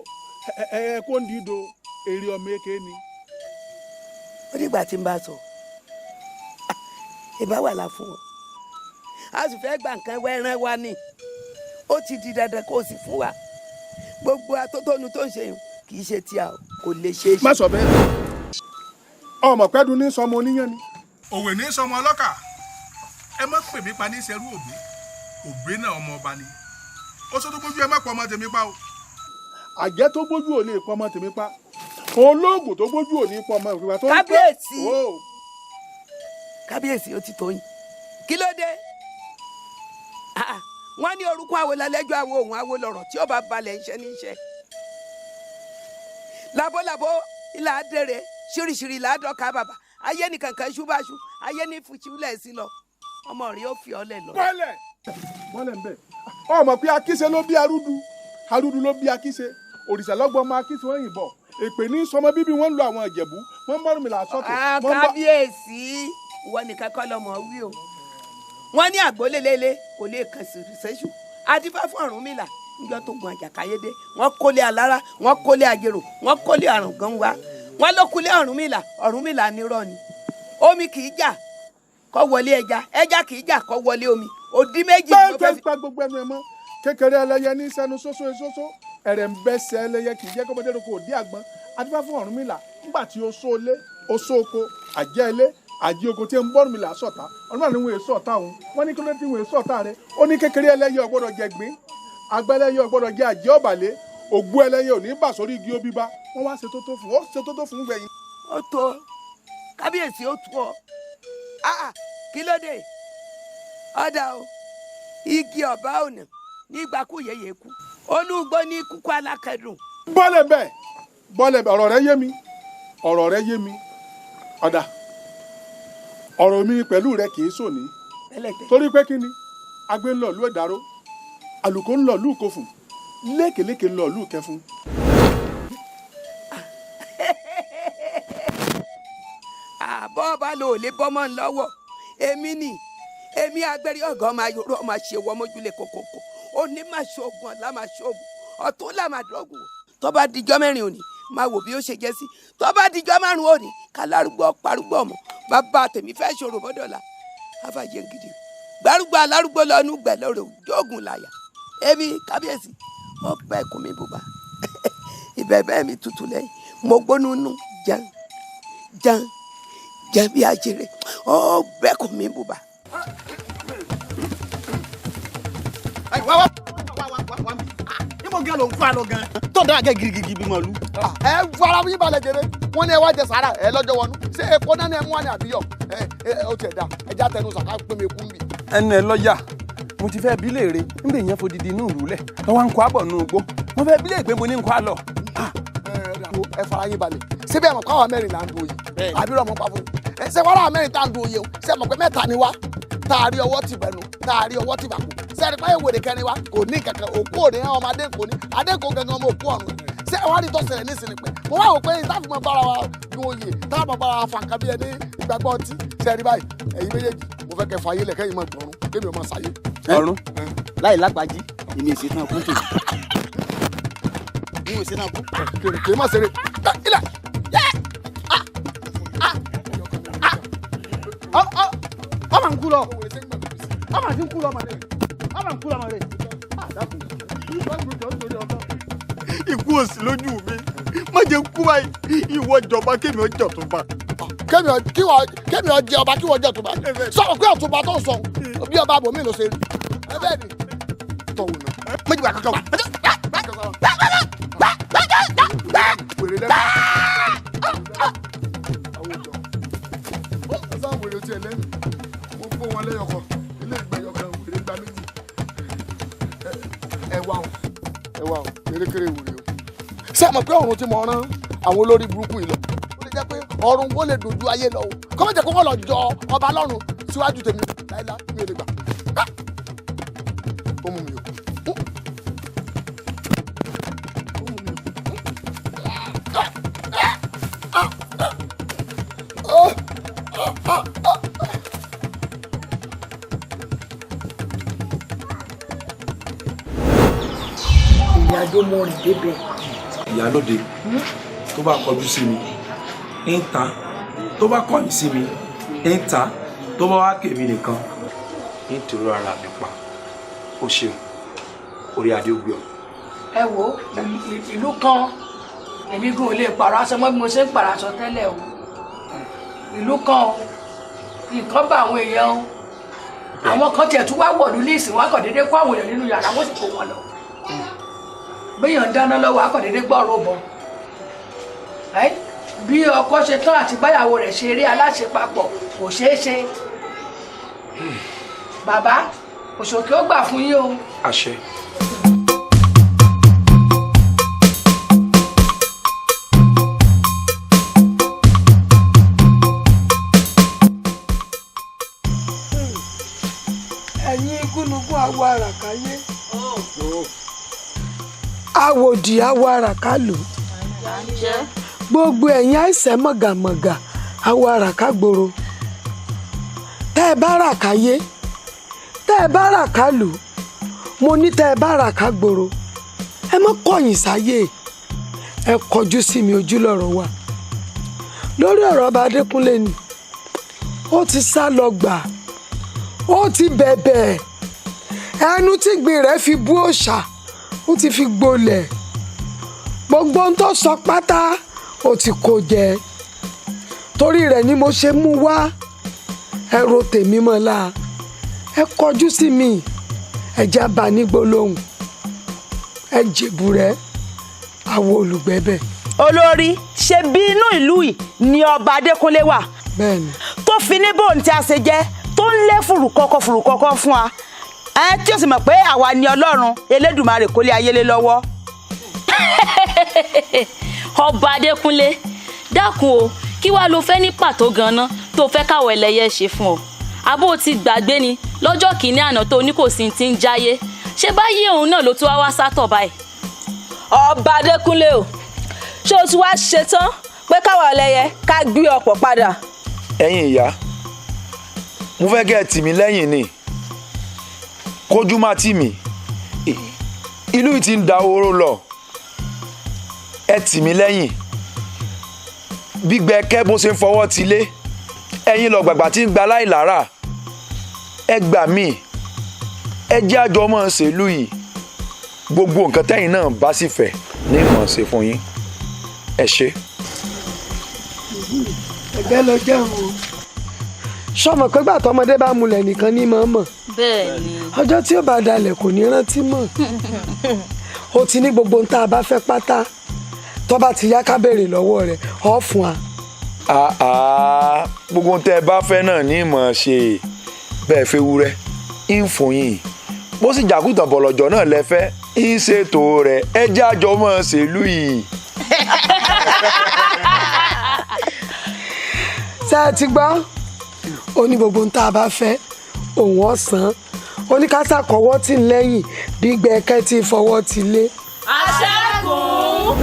ẹ kó ń dídò èrè ọmọ èké ni. ó dìgbà tí n bá sọ ìbá wà lá fún ọ a sì fẹ́ gba nǹkan wẹ́rẹ́ wa ni ó ti di dandan kó o sì fún wa gbogbo atótónu tó ń ṣe yìí kì í ṣe tí a kò lè ṣe é ṣe. má sọ bẹ́ẹ̀ ọmọ pẹ́ẹ́dù ní sọmọ oníyàn ni òwe ní sọmọ ọlọ́kà ẹ má pè mí pa ní ìṣẹ́rú òbí náà ọmọ ọba ni ó sọ tó gbójú ẹ má pọ̀ ọmọ tèmi pa o àjẹ́ tó gbójú ò lè pọ̀ ọmọ tèmi pa olóògùn tó gbójú ò ní pọ̀ ọmọ tèmi pa tó ń pẹ́. kábíyèsí kábíyèsí ó ti tó yín kí ló dé wọ́n ní orúkọ àwo lálẹ́jọ́ àwo òun àwo lọ̀rọ̀ tí ó bá balẹ̀ iṣẹ́ ní iṣẹ́ labólabó ilà àdèrè ṣíríṣírí làádọ́ka bàbá ayé ní kankan ṣúbáṣú ayé ní fùchílẹ̀ sí lọ ọmọ rẹ ó fi ọlẹ̀ lọ. bọ́lẹ̀ ń bẹ̀ ọmọ pé akíṣe ló bí arúdú ló bí akíṣe òrìṣà lọ́gbọ́n máa kíṣe wọ́n yìnbọn èpè ní sọmọ bíbí wọ́n ń lo àwọn ìjẹ̀bú wọ́n ń bọ́rùn mi là sọ́kè. kábíyèsí ìwọ nìkan kọ́ lọ́mọ wí o wọ́n ní àgbólélélé kò lè kàn sí ṣẹ́ṣù adífá fún Ọ̀rúnmìlà níjọ́ tó gun àjàkáyédé wọ́n kólé alára wọ́n kólé àjèrò wọ́n kólé àrùn gan wa wọ́n ló kulé Ọ̀rúnmìlà nírọ́ ni omi kì í jà kó wọlé ẹja kì í jà kó wọlé omi òdì méjì ló fẹ́ fi. pa gbogbo ẹnu ẹ mọ́ kékeré ẹlẹ́yẹ ní sẹ́nu ṣoṣo ẹ̀rẹ̀ ń bẹ́sẹ̀ ẹlẹ́yẹ kì í jẹ́ kọ́mọdé lóko òdì àgbọn adífá fún Ọ̀rúnmìlà nígbà tí ó só lé ó só oko àjẹ́ ilé àjí oko tí ń bọ́ọ̀rù mi là sọ̀tá ọ̀nà ni wọ́n èso ọ̀tá òun wọ́n ní kí ló dé tí wọ́n èso ọ̀tá rẹ̀ ó ní kékeré ẹlẹ́yẹ ò gbọ́dọ̀ jẹ gbín agbẹ́lẹ́yẹ ò gbọ́dọ̀ jẹ àjẹ́ ọ̀bàlẹ̀ ògbó ẹlẹ́yẹ ò ní bà sórí igi ó bíbá wọ́n wá ṣe tó tó fún gbẹ̀yìn. ó tó kábíyèsí ó tú ọ kí ló dé ọ̀dà o igi ọ̀bá ọ̀nà nígbàkú yẹyẹ kú olúgbó ní kúkú alákẹ́dùn. bọ́lẹ̀ bẹ́ẹ̀ ọ̀rọ̀ rẹ yé mi ọ̀dà ọ̀rọ̀ mi pẹ̀lú rẹ kì í sòní torí pé kí ni agbé ń lọ lú ẹ̀dáró àlùkò ń lọ lú ìkófùn lékèlékè ń lọ lú ìkẹfun. bọ́ọ̀bá lò lè bọ́mọ lọ́wọ́ èmi agbẹ́rẹ́ ọ̀gá máa yọrọ máa ṣe wọ́n mójúlé kòkòkò òní máa ṣoògùn ọ̀la máa ṣoògùn ọ̀tún là máa dọ́gùn tó bá dijọ́ mẹ́rin òní máa wò bí ó ṣe jẹ́ sí tó bá dijọ́ márùn-ún òní kálárúgbó parúgbó ọmọ bàbá tèmi fẹ́ ṣòro bọ́dọ̀la àfàjẹ́ gidi gbárùgbó alárúgbó lọ́nu gbẹ̀lọ́rọ̀ jóògùn làyà èmi kábíyèsí ọba ẹkùn mi bùbá ìbẹ̀bẹ̀ mi tutù lẹ́yìn mo gbónú nù jan bí ajere ọba ẹkùn mi bùbá. níbo gẹ́ ló ń fa lọ gan. tọ́jú àgẹ́ girigiri bí màlúù. ẹ fara yín balẹ̀ jẹrẹ wọn ní ẹ wá jẹ sàrà ẹ lọ́jọ́ wọnú ṣé epo náà ni ẹ mú wa ní àbíyọ ó tiẹ̀ dá ẹja tẹnu sàká pé mi kú mi. ẹnu ẹ lọ́ọ̀yà mo ti fẹ́ bí léèrè nígbà èèyàn fòdìdí inú ìlú lẹ̀ lọ́wọ́ ń kọ́ àbọ̀ nù gbó mo fẹ́ bí léèrè pé mo ní ń kọ́ àlọ́. ẹ fara yín balẹ̀ síbẹ̀ mọ̀ káwa mẹ́rin là ń do oyè àbí rọ̀ mọ́ pa fún mi ṣé wàrà mẹ́rin tá à ń do oyè o ṣé mọ̀ pé mẹ́ta ni wá tá a rí ọwọ́ ti bẹ̀nu tá a rí ọwọ́ ti bàkú sẹ́ni pé ìwé kẹrin wa kò ní kankan òkú òní ọmọ adéǹkó ní adéǹkó gangan ọmọ òkú ọ̀run ṣé wàá rí tọ́sẹ̀lẹ̀ nísìnyí pé mo wá wò pé táàfin mọ bára wa du oyè táàfin bára wa fàǹkà bí ẹni ìgbàgbọ́ ọtí sẹ́ni báyìí ẹ̀yin méjèèjì mo fẹ́ kẹ́ fàyè lẹ̀ kẹ́yìn mọ̀ gbọ̀rún kémi ọmọ sáyé. ọ̀run láì lágbájí èmi èsì náà kún tòun èmi èsì náà kún kèrè má ṣeré ilẹ̀ ọmọ nkú lọ ọmọ àti nkú lọ ọmọ rẹ ọmọ nkú lọ ọmọ rẹ ikú òsì lójú mi má jẹ́ kú báyìí ìwọ ìjọba kémi ọjọ́ tó bá. kémi ọjẹ ọba kí wọ́n jẹ́ tó bá sọ̀rọ̀ pé ọ̀túnba tó ń sọ bí ọba àbòmí ló ṣe rí ẹ bẹ́ẹ̀ ni tọ̀wọ̀ náà méjì wà kankan wà. wọn lẹ́yọ̀kọ̀ ilé ìgbẹ́yọ̀kan wèrè gba méjì ẹ̀wà o kérékéré wèrè o. ṣé àmọ̀ pé ọ̀run tí mo rán àwọn olórí burúkú yìí lọ ó lè jẹ́ pé ọ̀run ó lè dojú ayé lọ o kọ́ mọ̀jẹ̀ kó wọ́n lọ jọ ọba lọ́run síwájú tèmi láíláí mi ò lè gbà ó mú mi o. ìyájọ́ mọ́ rìn débẹ̀. ìyálóde tó bá kọjú sí mi ń ta tó bá kọ̀yìn sí mi ń ta tó bá wá kèmí nìkan nítorí ara mi pa ó ṣeun orí adé ó gbé ọ. ẹ wo ìlú kan èmi gùn lè pààrọ̀ aṣọ mọ́ bí mo ṣe ń pààrọ̀ aṣọ tẹ́lẹ̀ o ìlú kan o nǹkan bá àwọn èèyàn o àwọn kan tiẹ̀ tún wá wọ̀lú ní ìsìn wọn kàn déédéé kó àwọn èèyàn nínú yàrá wọ́n sì kó wọn lọ béèyàn dáná lọ́wọ́ akọ̀dédé gbọ́rọ̀ bọ̀ bí ọkọ ṣe tán àti báyàwó rẹ̀ ṣe eré aláṣepapọ̀ kò ṣeé ṣe bàbá òṣòkè ó gbà fún yín o. àṣẹ. ẹ̀yin igúnnugún awo àràkáyé àwòdì awo àràkálù gbogbo ẹ̀yin àìsàn mọ̀gàmọ̀gà awo àràkágboro tẹ́ ẹ bá ràkáyé tẹ́ ẹ bá ràkálù mo ní tẹ́ ẹ bá ràkágboro ẹ má kọ̀yìn sáyé ẹ kọjú sí mi ojú lọ́rọ̀ wa lórí ọ̀rọ̀ ọba Adékúnlé ni ó ti sá lọ gbà ó ti bẹ̀bẹ̀ ẹnu tí gbìn rẹ̀ fi bú òòṣà ó ti fi gbolẹ̀ gbogbo ohun tó sọ pátá ó ti kó jẹ torí rẹ̀ ni mo ṣe mú wá ẹ ro tèmi mọ́lá ẹ kọjú sí mi ẹ já bá ní gbólóhùn ẹ jèbù rẹ àwọn olùgbẹ́bẹ̀. olórí ṣe bí inú ìlú yìí ni ọba Adékúnlé wà bẹ́ẹ̀ni. tó fi ní bóun tí a ṣe jẹ́ tó ń lé fùrùkọ́kọ́ fún wa tí ó sì mọ̀ pé àwa ni Ọlọ́run Elédùmarè kó lé ayé lé lọ́wọ́. Ọba Adékúnlé dákun o kí wàá lo fẹ́ ní pàtó ganan tó fẹ́ káwọ ẹlẹ́yẹ ṣe fún ọ abó ti gbàgbé ni lọ́jọ́ kìíní àná tó ní kò sí ti ń jáyé ṣé báyìí òun náà ló tún wá sátọ̀ báyìí. Ọba Adékúnlé o ṣé o ti wá ṣetán pé káwọ ẹlẹ́yẹ ká gbé ọ̀pọ̀ padà. ẹ̀yin ìyá mo fẹ́ kẹ́ ẹ tì mí lẹ́yìn ni kójú má tì mí ìlú yìí ti ń da oró lọ ẹ tì mí lẹ́yìn gbígbẹ kẹ́ bó ṣe ń fọwọ́ ti lé ẹ̀yin lọ gbàgbà tí ń gba láìlára ẹ gbà mí ẹ jẹ́ àjọ ọmọ ṣèlú yìí gbogbo nǹkan tẹ́yìn náà bá sì fẹ́ ní ìmọ̀ ṣe fún yín ẹ ṣé. ẹgbẹ́ lọ jẹun o sọmọ pé gbàtọ́ ọmọdé bá mulẹ̀ nìkan ní mọ̀ọ́mọ̀ bẹ́ẹ̀ni ọjọ́ tí ó bá dalẹ̀ kò ní rántí mọ́ o ti ní gbogbo ohun tá a bá fẹ́ pátá tó bá ti yá ká béèrè lọ́wọ́ rẹ̀ ọ́ fún wa. gbogbo ohun tẹ́ ẹ bá fẹ́ náà ní ìmọ̀ ṣe bẹ́ẹ̀ fẹ́ wúrẹ́ ń fún yín bó sì jàkútàn bọ̀lọ̀jọ̀ náà lẹ́fẹ́ ń ṣètò rẹ̀ ẹ jẹ́ àjọ mọ́ ṣèlú yìí. ṣé ẹ ti gbọ́ ó ní gbogbo ohun tá a bá fẹ́ òun ọ̀sán ó ní ká ṣàkọ́wọ́ tì lẹ́yìn bí gbẹ̀kẹ́ tí fọwọ́ ti lé. Aṣẹ́gun.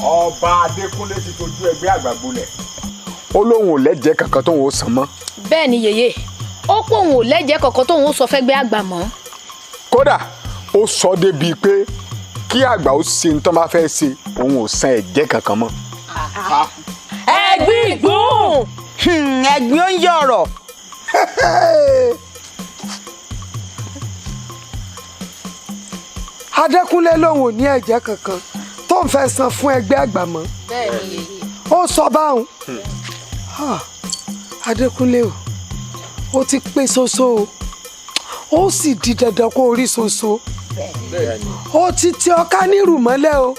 Ọba Adékúnlé ti tojú ẹgbẹ́ àgbà gbolẹ̀. Ó lóun ò lẹ́jẹ̀ẹ́ kankan tóun ó san mọ́. bẹ́ẹ̀ ni yèyé ó pòun ò lẹ́jẹ̀ẹ́ kankan tóun ó sọ fẹ́gbẹ́ àgbà mọ́. Kódà ó sọ débi pé kí àgbà ó ṣe ní tán bá fẹ́ ṣe òun ò san ẹ̀jẹ̀ kankan mọ́. ẹ̀gbin ìgbóhùn ẹ̀gbin ó ń yọ ọ̀rọ̀. Adékúnlé lòun ò ní ẹ̀jẹ̀ kankan tó ń fẹ́ san fún ẹgbẹ́ àgbà mọ́. bẹ́ẹ̀ ni yèyé. ó sọ báwọn. Adékúnlé o ó ti pé ṣoṣo o ó sì di dandan kó o rí ṣoṣo ó ti ti ọká nírù mọ́lẹ̀ o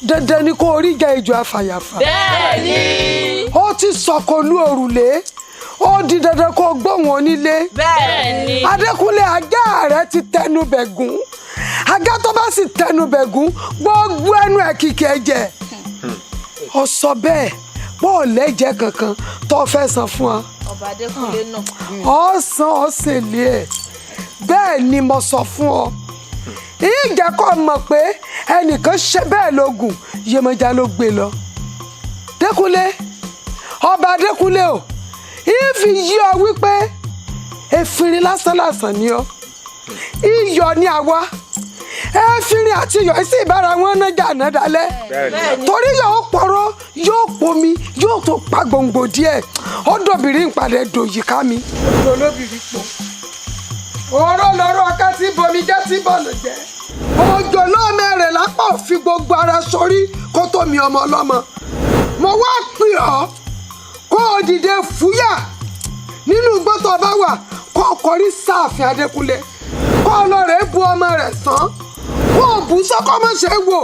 dandan ni kó o rí jẹ ìjọ afàyàfà. bẹ́ẹ̀ni. ó ti sọ̀kòlú òrùlé ó di dandan kó o gbóhùn onílé. bẹ́ẹ̀ni. Adékúnlé ajá rẹ ti tẹnu bẹ̀gún ajá tó bá sì tẹnu bẹ̀gún gbogbo ẹnu ẹ̀ kìkì ẹ̀jẹ̀ ó sọ bẹ́ẹ̀ bó o lẹ́jẹ̀ kankan tó fẹ́ san fún ọ. Ọba Adékúnlé náà. ọ san ọ ṣèlè ẹ bẹ́ẹ̀ ni mo sọ fún ọ ìjẹ́ kó mọ̀ pé ẹnìkan ṣe bẹ́ẹ̀ lógún Yemọja ló gbé lọ. Dékúnlé Ọba Adékúnlé o ìfi yí ọ wípé efirin lásánlàsàn ni ọ iyọ̀ ni àwa efirin àti iyọ̀ sí ìbára wọn nájà náà dalẹ̀ torí yóò pọ̀rọ̀ yóò pomi yóò tó pa gbòǹgbò díẹ̀ ọdọbìnrin ìpàdé dòyì ká mi. olóbìnrin pọ̀ ọ̀rọ̀ lọ́rọ̀ ọ̀ká tí bomi jẹ́ tí bọ̀nà jẹ́ òjò náà mẹ́rẹ̀ lápá òfin gbogbo ara sórí kó tó mi ọmọ ọlọ́mọ mo wá pè ọ́ kó o dìde fúyà nínú igbó tó bá wà kó o kọrí sáàfin Adékúnlé kó o lọ rèé bu ọmọ rẹ̀ sàn kó o bù sọ́kọ́ mọ̀ ṣe wò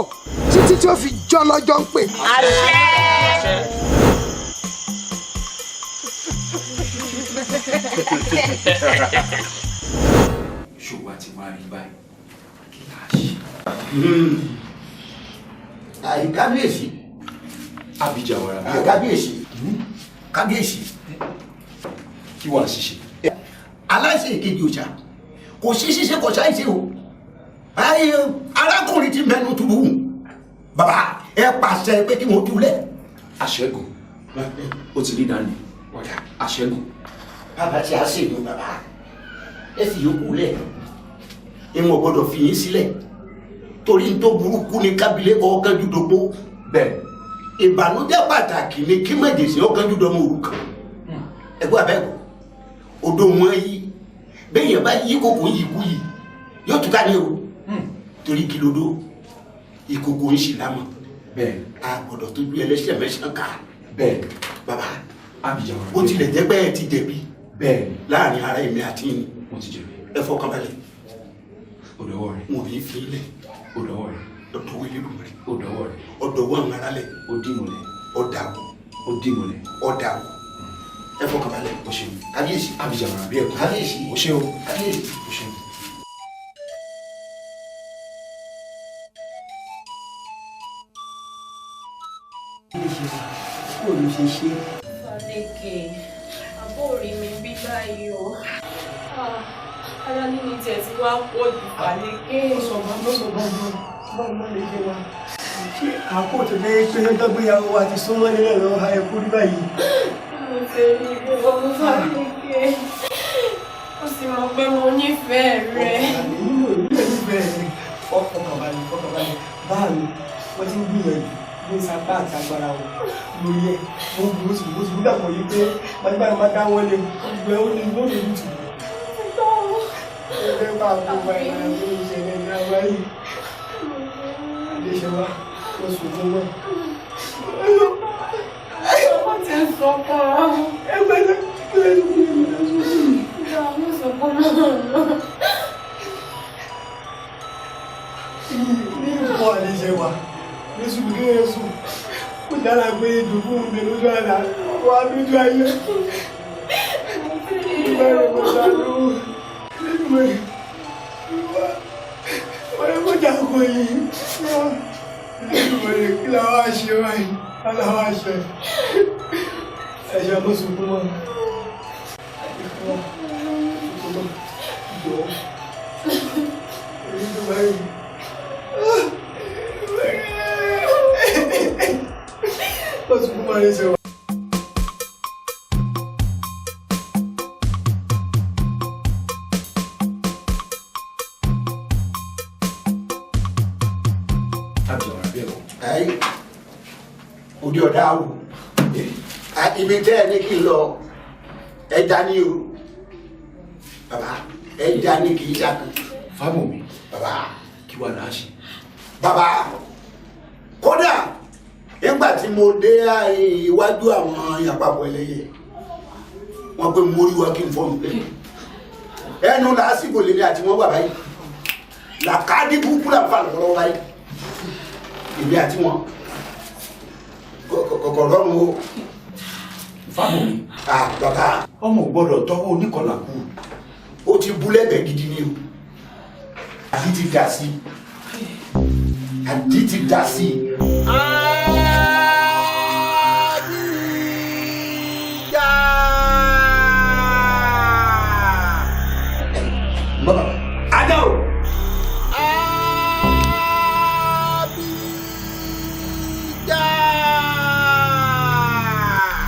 títí tí ó fi jọ lọ́jọ́ ń pè. ṣùgbọ́n àti máa rí báyìí kí n á ṣe. Kábíyèsí. Abija wàrà bí kábíyèsí. Kábíyèsí. kí wàá ṣiṣẹ́. aláìsè ìkejì òjà kò sí ṣíṣe kò ṣàìṣe o arákùnrin ti mẹ́nu túbú bàbá ẹ pàṣẹ pé kí wọ́n túlẹ̀. Aṣẹ́gun ó ti rí dání Aṣẹ́gun. bàbá tí a ṣe ìlú bàbá ẹ fi yòókù lẹ̀ ìwọ̀n gbọ́dọ̀ fi yín sílẹ̀ torí n tó burúkú ni kábílẹ̀ kọ́ kánjú dógbó. bẹ́ẹ̀. ìbànújẹ́ pàtàkì ni kí mọ̀jèsì ọ̀kánjú dọ́mọ òrukàn ẹgbẹ́ abẹ́kọ̀ odò wọn yí bẹ́ẹ̀ yẹn bá yí kòkó yìí kú yìí yóò tún ká ní o torí kìlódó ìkòkò ń ṣì lámọ̀ bẹ́ẹ̀ a gbọ́dọ̀ tó ju ẹlẹ́ṣẹ̀ mẹ́sàn-án ká bẹ́ẹ̀ bàbá Abija wàrà bó tilẹ̀ jẹ́ pé ẹ ti jẹ̀bi bẹ́ẹ̀ láàrin ara èmi àti yín mo ti jẹ̀bi ẹ fọkàn balẹ̀ òdòwọ́ rẹ̀ mo ní fi ilẹ̀ òdòwọ́ rẹ̀ dọ̀dọ̀ wẹ̀lẹ̀ lùmọ̀rì ọ̀dọ̀ wọ̀ àwọn aráàlẹ̀ ọ̀dìmọ̀lẹ̀ ọ̀dàwọ̀ ọ̀dìmọ̀lẹ̀ ọ̀dàwọ̀ ẹ fọkàn balẹ̀ o ṣeun kábíyèsí abijamọ àbí ẹkọ kábíyèsí o ṣeun kábíyèsí o ṣeun. kó ló ṣe ṣe. Fadéke àbórí mi bí báyìí o ara nínú tiẹ̀ ti wá pọ̀ jù Fadéke. bọ́ọ̀ lè ṣe wa ṣé àkókò tó dé pé dọ́gbéyàwó wa ti súnmọ́ nílẹ̀ lọ́wọ́ ha ẹ̀kú rí báyìí. mo ti rí ìwọ Fadéke ó sì mọ̀ pé mo nífẹ̀ẹ́ rẹ. fọkànbalẹ̀ báàmì wọ́n ti ń gbìyànjú ní sapá àti agbára wọn lórí ẹ̀ wọ́n gbé oṣù gbúdà pọ̀ yìí pé gbàgbára máa dá wọn lé gbẹ ó ní lórí ìlú. ẹgbẹ́ bá a kó bá ẹ̀ náà ló ń ṣẹlẹ̀ ní àwáyé iléeṣẹ́ wa wọ́n sùn fún wọn. wọ́n ti sọ fún ọ. ẹgbẹ́ náà kí lè ní ìlú ìyá mi sọ fún náà. ní ìfọ̀ àlejò wa Jésù ní Jésù kò dára pé ìdùnkù ń bẹ lójú àlá wà lójú ayé ìbẹ̀rẹ̀ kò dánú ìbẹ̀rẹ̀ wọ́n kò jákò yìí ìbẹ̀rẹ̀ kí làwọn àṣẹ wáyé aláwọ̀ àṣẹ ẹ̀ṣẹ̀ mọ́ sunkún mọ́ What's going on? Odi ọ̀dà awò ibi tẹ́ ẹ ní kí n lọ ẹja ní o bàbá ẹja ní kì í ṣàkó fáwọn mi bàbá kí wàá náà ṣe. bàbá kódà nígbà tí mo dé iwájú àwọn ìyàpapọ̀ ẹlẹ́yẹ wọ́n pé mo rí wa kí n fọ́n pé ẹnu làásìkò lèmi àti wọ́n wà báyìí làkàdí búkú là ń fà lọ́wọ́ báyìí èmi àti wọn kọ̀kọ̀ rọrùn o. fáwọn mi bàbá ọmọ gbọ́dọ̀ tọ́wọ́ oníkọlà kú. ó ti bú lẹ́bẹ̀ẹ́ gidi ni o àti ti dà sí àti ti dà sí.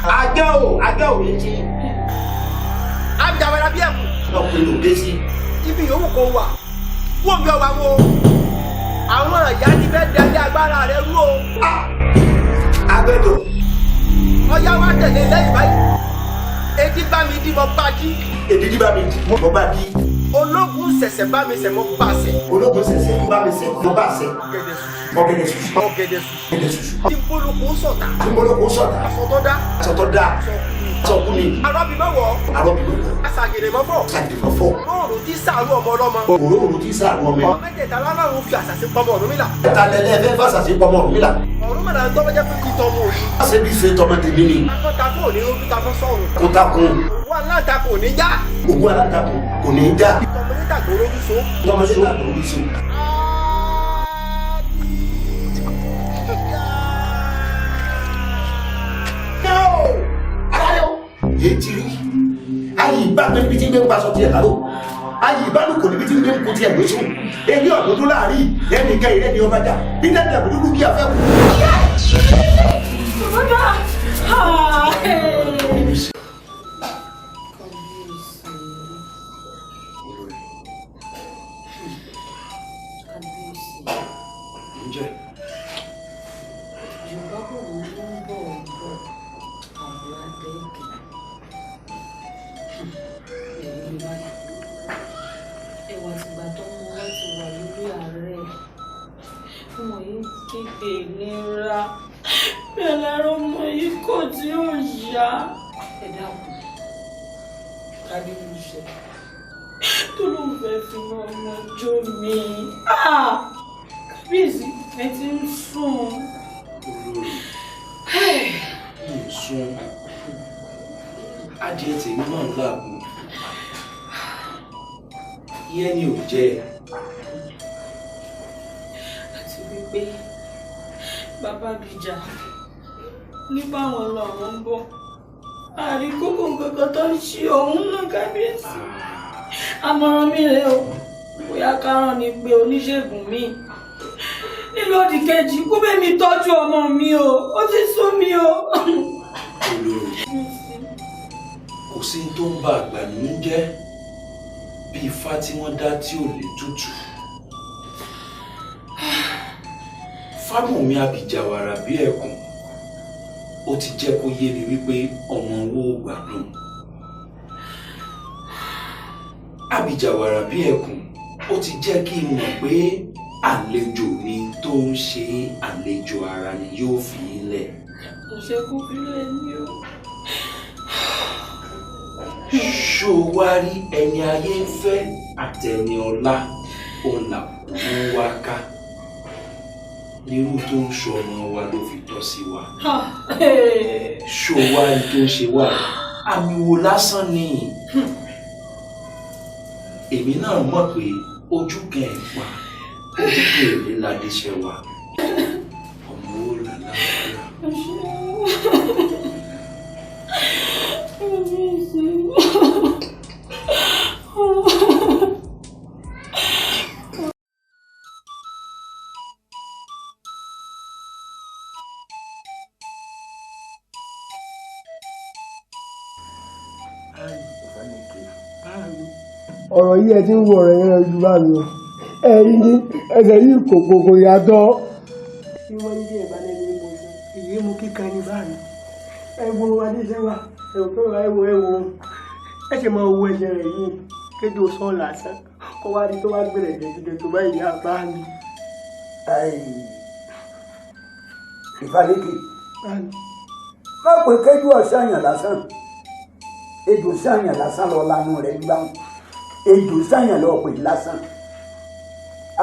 Ada o. Ajá ò ní jí. Abijawara bí ẹ̀kú. Ọkùnrin ló dé sí. Ibi yòówù kò wà. Wọ́n bí ọba wo. Àwọn ìyá ti fẹ́ dalẹ̀ agbára rẹ̀ rú o. Agbẹ́dọ̀. Ọya wa tẹ̀lé lẹ́yìn báyìí. Èdí bá mi dí mo bá dí. Èdí bá mi dí mo bá dí. Ológun ṣẹ̀ṣẹ̀ bá mi ṣẹ̀ mo bá ṣẹ̀. Ológun ṣẹ̀ṣẹ̀ bá mi ṣẹ̀ mo bá ṣẹ̀. Ọ̀gẹ̀dẹ̀ ṣùṣù. Ọ̀gẹ̀dẹ̀ ṣùṣù. Ìpolówó sọ̀tà. Ìpolówó sọ̀tà. Aṣọ tó dá. Aṣọ tó dá. Sọ̀kú ni. Arọ́bì mọ́wọ́. Arọ́bì mọ́wọ́. Aṣàgèrè mọ́fọ́. Aṣàgèrè mọ́fọ́. Òòrùn tí sàánú ọmọ ọlọ́mọ. Òòrùn tí sàánú ọmọ. Ọmọ mẹ́tẹ̀ẹ̀ta lọ́lọ́run fi àṣàṣe pọmọ Ọ̀rúnmìlà. Ẹ̀talẹ̀lẹ̀ fẹ́ fàṣàṣe pọmọ Ọ̀rúnmìlà. Ọ̀rúnmìlà ń tọ́wọ́ jẹ́ pé kí tọmọ òní. Ṣé bí ṣe tọmọ tèmi ni? Akọ́takùn ò ní lójú ta fún sọ́run. Kọ́takùn. Òwú aláǹtakùn ò ní já. Òwú aláǹtakùn kò ní já. Tọmọdé tàgbó lójú so. Tọmọdé tàgbó lójú so. Ètí rí ayé ìbámu níbi tí ń gbé ń paṣọ tiẹ̀ láró ayé ìbámu kò níbi tí ń gbé ń kó tiẹ̀ lóṣù èyí ọ̀dún tó láàrin ẹnìkan ìrẹ́ni ọba dà bí náà dàbí dúdú kí a fẹ́ kú. Ẹwà tìgbà tó mú wọn ti wà lórí ààrẹ ọmọ yìí kéde ìnira bẹ́ẹ̀ lára ọmọ yìí kò tí ò yá. Ẹ dákun kábí ń ṣe tó ló ń fẹ́ fi mọ ọmọ ọjọ́ mi kábíyèsí ẹ ti ń sùn. Olórí ń sùn adìẹ tèmi náà ń làágùn ìyẹn ni ò jẹ. àti wípé bàbá bìjà nípa àwọn lọ àwọn ń bọ̀ àrí kókó kankan tó ń ṣe òun náà kábíyèsí. àmọ̀ràn mi rèé o bóyá kárán ni pé oníṣègùn mi nílò òdì kejì kó bẹ́ẹ̀ mi tọ́jú ọmọ mi o ó ti sún mi o. Olórí kò sí tó ń ba àgbà nínú jẹ́ bí ifá tí wọ́n dá tí ò lè tútù. Fábùnmi Abìjàwàrà bí ẹ̀kún ó ti jẹ́ kó yé mi wípé ọmọ owó gbádùn. Abìjàwàrà bí ẹ̀kún ó ti jẹ́ kí n mọ̀ pé àlejò ni tó ń ṣe àlejò ara ni yóò fi ilẹ̀. kò ṣe kó fi lé ní o. Ṣó wá rí ẹni ayé ń fẹ́ àtẹni ọlá òun làkú ń wá ká nírú tó ń sọ ọmọ wa ló fi tọ́ sí wa. Ṣó wá rí tó ń ṣe wá àmì wo lásán ni. Èmi náà mọ̀ pé ojú kan ẹ̀ pa ojú kan èrè ládéṣẹ́ wa ọmọ ó là láàárọ̀. ọ̀rọ̀ yìí ẹ ti ń wo ọ̀rọ̀ yẹn lójú bá mi o ẹ rí ní ẹsẹ̀ yìí kòkòkò yàtọ̀. ìwọ ilé ìbálẹ̀ ni mo sọ èyí mú kíkan ní báyìí ẹ wo adéṣẹ́wà ẹ wò fẹ́ràn ẹ wo ẹ ṣe máa wo ẹsẹ̀ rẹ̀ yìí kéde o sàn lásán kó wá rí tó wá gbèrè gẹ̀gẹ̀ tó bá ìyá bá mi. Ìfàlẹ́kì má pé kéjú ọ̀ṣàyàn lásán ejò ṣàyàn lásán lọ lanu rẹ̀ gbáhùn ejò ṣàyàn lọ pè lásán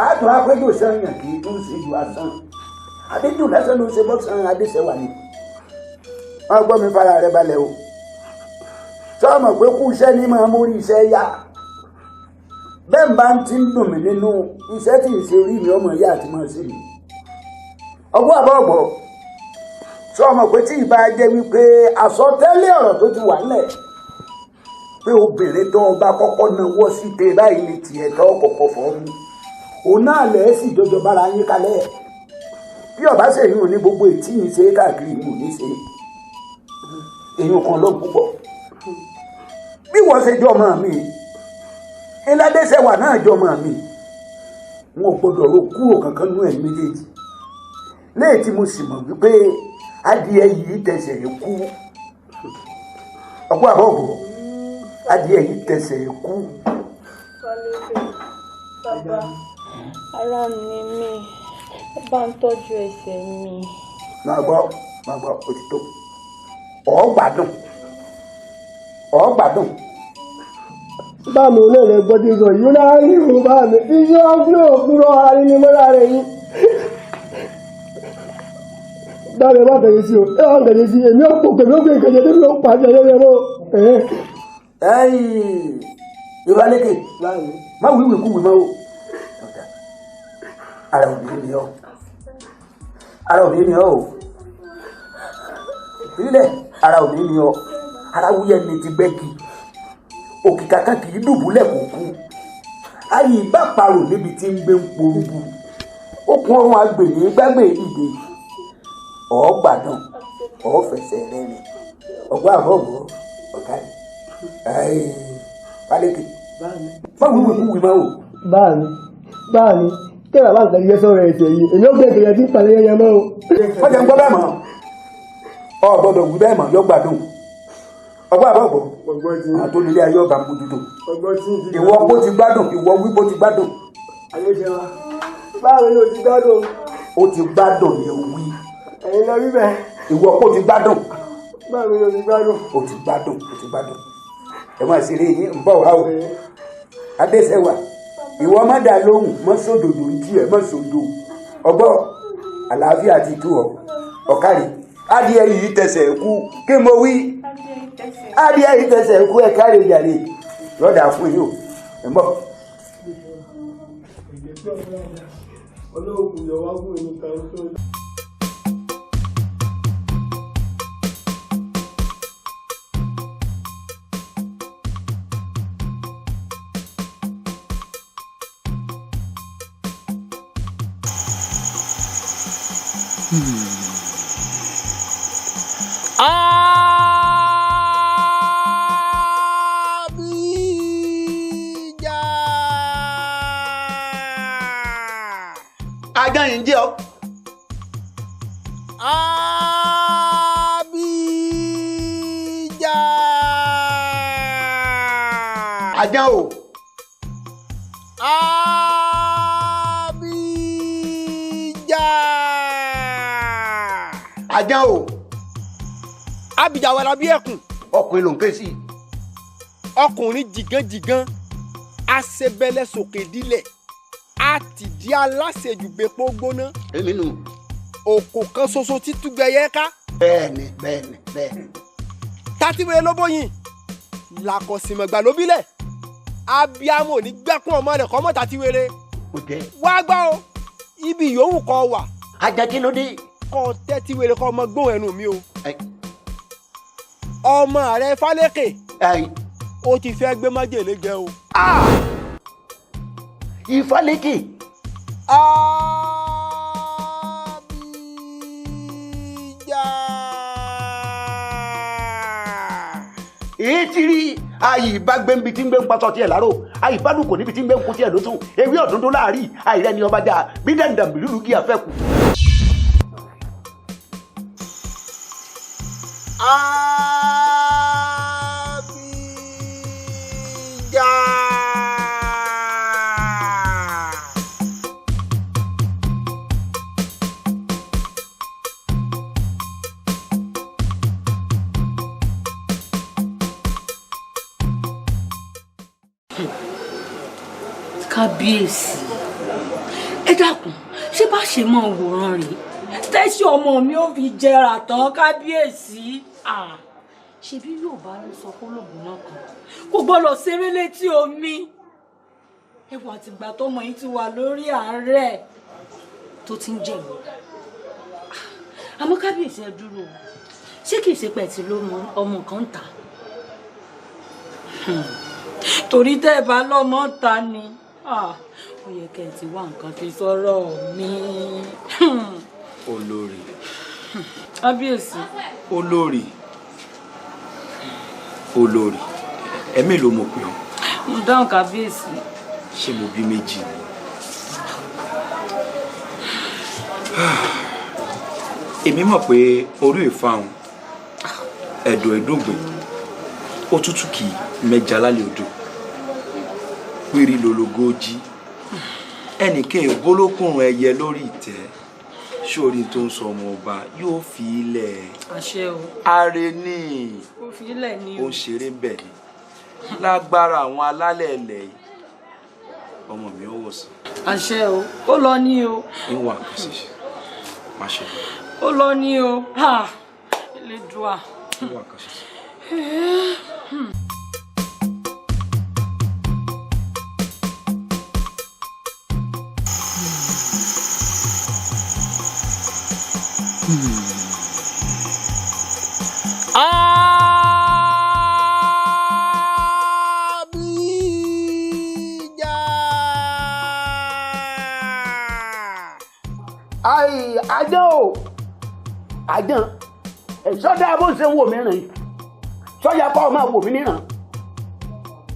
àátọ́ apẹ́jọ ṣàyàn kì í tún ṣe ju asán adéjò lásán ló ṣe bọ́sán adéṣẹ́wà ni wọ́n gbọ́ mi fara rẹ balẹ̀ o sọ́ọ̀mọ̀ pé kú iṣẹ́ ní máa mórí iṣẹ́ yá bẹ́ẹ̀ bá ń ti ń dùn mí nínú iṣẹ́ tí ìṣe rí mi ọmọ ìyá àti máa ṣe mi ọgbọ́n àbọ̀gbọ̀ sọ́ọ̀mọ̀ pé tí ìbá jẹ́ wípé àsọtẹ́lẹ̀ ọ̀rọ̀ tó ti wà nílẹ̀ pé obìnrin tó ọba kọ́kọ́ náwó sí tẹ báyìí ní tiẹ̀ tó kọ̀kọ́ fọ́ mu òun náà lẹ̀ sì jọjọ bára yín kalẹ̀ bí ọba ṣèyí ò ní gbogbo ètí yìí ṣe káàkiri ìmù ní ṣe èyí kan ló púpọ̀ bí wọ́n ṣe jọ ọmọ mi ńládẹ́sẹ̀wà náà jọ ọmọ mi wọn ò gbọdọ̀ ro kúrò kankan nú ẹ̀ méjèèjì léè tí mo sì mọ̀ wípé adìẹ yìí tẹsẹ̀ rẹ̀ kú ọ̀pọ̀ àbọ̀bọ̀ adìẹ yìí tẹsẹ̀ rẹ̀ kú. Bàbá ara mi mi ẹ bá ń tọ́jú ẹsẹ̀ mi. máa gbọ́ òtítọ́ ọ̀ọ́gbádùn bá mi ò lè gbọ́dọ̀ sọ yìí náà rí ìhùn bá mi iṣẹ́ ọkùnrin òkúrọ̀ ara ní mọ́ra rẹ̀ yìí. dáre má tẹ̀lé sí o ẹ wá tẹ̀lé sí èmi ọ̀pọ̀ pẹ̀lú ògbé ìkẹjẹ tó ló pàṣẹ yẹyẹ mọ́. Ìfàlẹ́kì má wíwì kú wì mọ́ o ara ò ní ọ́ ìpínlẹ̀ ara ò ní ọ́ ara wúyẹ ní ti gbẹ́gi òkìkà kan kì í dùbúlẹ̀ kó kú ayé ìbá parò níbi tí ń gbé ń porúbu okùn ọrùn agbèrè gbàgbé ìdè ọ̀ọ́gbàdàn ọ̀ọ́fẹsẹ̀ rẹ̀ rìn ọgbọ́n àbọ̀bọ̀ ọ̀gá rẹ̀ Fàlẹ́kì má wíwì kú wì mọ́ o. báàmí kí bàbá nǹkan yẹ sọ̀rọ̀ ẹ̀sẹ̀ yìí èmi ó gbé ìkẹyẹ tí ń pàlẹ́ yẹyẹ mọ́ o. wọ́n jẹ́ ń gbọ́ bẹ́ẹ̀ mọ́ ọ gbọ́dọ̀ wí bẹ́ẹ̀ mọ́ yọ gbádùn ọgbọ́n àbọ̀gbọ̀ àti onílé ayé ọba mójútó ìwọ bó ti gbádùn ìwọ wí bó ti gbádùn. báwo ni o ti gbádùn. o ti gbádùn ni o wí. ẹ̀yin lọ rí bẹ́ẹ̀. ìwọ kó ti gbádùn. báwo ni o ti gbádùn. o ti gbádùn ẹ máa ṣeré yín ń bọ̀ wá o Adéṣẹ́wà ìwọ má dà lóhùn mọ́ sódòdó ń tiẹ̀ mọ́ sódò ọgbọ́ àlàáfíà ti tú ọ ọ̀kárì adìẹ yìí tẹsẹ̀ kú kí mo wí adìẹ yìí tẹsẹ̀ kú ẹ kárí ìjàre lọ́dà fún yìí o ẹ̀ ń bọ̀. olóògùn yọ wá fún mi kan tó. Ajá yìí ń jẹ́ ọ. Abija. Ajá o. Abija. Ajá o. Abija wàrà bí ẹkùn. Ọkùnrin ló ń ké sí. Ọkùnrin jìgànjìgàn asebẹlẹ sókè dílẹ̀ àti di aláṣejù gbẹpọ gbóná. Èmi nù. Òkò kan ṣoṣo títúgbẹyẹ ká. Bẹ́ẹ̀ni. Tatiwere lóbóyin làkọsìmọ̀gbà lóbílẹ̀ abiamọ ní gbẹ́kún ọmọ rẹ̀ kọ́mọ́ Tatiwere. Wá gbọ́ o ibi yòówù kọ́ wà. Ajá kí ló dé. Kọ́ Tatiwere kọ́ ọmọ gbóhùn ẹnu mi o. Ọmọ rẹ̀ Fálékè. Ó ti fẹ́ gbé májèlé jẹ o. Ìfálékè. Èyí ti rí ayì bá gbé níbi tí ń gbé ń pàtó tiẹ̀ láró ayì bá dùn kò níbi tí ń gbé ń kú tiẹ̀ lótún ewé ọ̀dúndún láàrí àìrẹ́ ni ọba jà bí dàndàn bìlúlù kí afẹ́kù. Abija. Kábíyèsí ẹ dákun ṣé bá ṣe mọ òwòrán rèé tẹ́sí ọmọ mi ò fi jẹrà tán kábíyèsí ṣebí yóò bá ló sọ kó lògùn náà kan kò gbọ́dọ̀ ṣeré létí omi ẹwà àtìgbà tọmọ yìí ti wà lórí àárẹ̀ tó ti ń jẹ̀mí àmọ́ kábíyèsí ẹ dúró ṣé kìí ṣe pẹ̀tì ló mọ ọmọ kan ń ta torí tẹ́ ẹ bá lọ́mọ ta ni ó yẹ kẹ́ ẹ ti wá nǹkan fi sọ̀rọ̀ mi. Olórí. Kábíyèsí. Olórí. Ẹ̀mí ló mọ̀ pé ọ́. Mo dáhùn kábíyèsí. Ṣé mo bí méjì ni? Èmi mọ̀ pé orí ìfahùn ẹ̀dọ̀ ẹ̀dógbè òtútù kì í mẹ́ja lálẹ́ odò pírí lologójì ẹnìkan ìbólókùnrin ẹyẹ lórí ìtẹ́ sórí tó ń sọ ọmọ ọba yóò fi ilẹ̀ àṣẹ o ààrẹ ní ó fi ilẹ̀ ní ó ń ṣeré bẹ̀ ni lágbára àwọn alálẹ̀ ilẹ̀ yìí ọmọ mi ó wòsàn. àṣẹ o ó lọ ní o. níwọ̀n àkọsí má ṣe lọ. ó lọ ní o Elédùà. níwọ̀n àkọsí. Aján o aján sọ́dá bó ṣe ń wò mí rìn sọ́yà kọ́ máa wò mí níran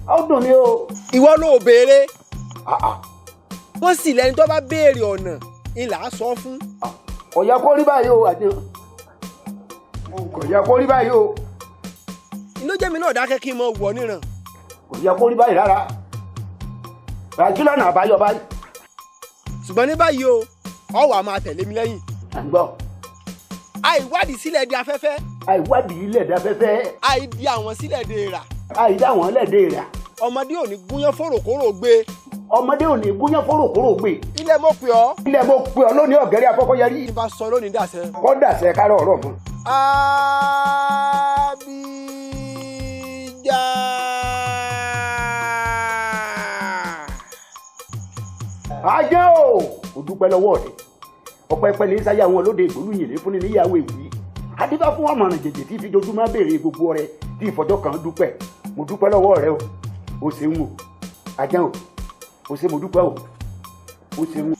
ó dùn ní o. Ìwọ ló béèrè wọ́n sì lẹ́ni tó bá béèrè ọ̀nà ìlà sọ fún. Kò yẹ kó rí báyìí o aján kò yẹ kó rí báyìí o. Inú jẹ́mi náà dákẹ́ kí n mọ wọ̀ níran. Kò yẹ kó rí báyìí rárá ràjú lọ́nà àbáyọ báyìí. Ṣùgbọ́n ní báyìí o ọ wà máa tẹ̀lé mi lẹ́yìn. àgbọ̀. àìwádìí sílẹ̀ di afẹ́fẹ́. àìwádìí ilẹ̀ di afẹ́fẹ́. àìdí àwọn sílẹ̀ de rà. àìdí àwọn ilẹ̀ de rà. ọmọdé ò ní gúnyán fòròkórò gbé. ọmọdé ò ní gúnyán fóròkórò gbé. ilé mo pè ọ́. ilé mo pè ọ́ lónìí ọ̀gẹ́rẹ́ afọ́kọ́ yẹrí. ìbá sọ lónìí dàsẹ́. kọ́ dàsẹ́ kárọ̀ ọ̀rọ̀ fún. Abija. ajá o ò dúpẹ́ lọ́wọ́ rẹ̀ ọ̀pẹ́ pẹ́ ní sáyà wọn lóde ìgbòlú yìnyín fún ní níyàwó èwì adífá fún àmọ̀ràn jèjì tí ìfijojúmọ́ béèrè gbogbo rẹ̀ tí ìfọjọ́ kan dúpẹ́ mo dúpẹ́ lọ́wọ́ rẹ̀ o ṣeun o ajá o ṣe mo dúpẹ́ o ṣeun.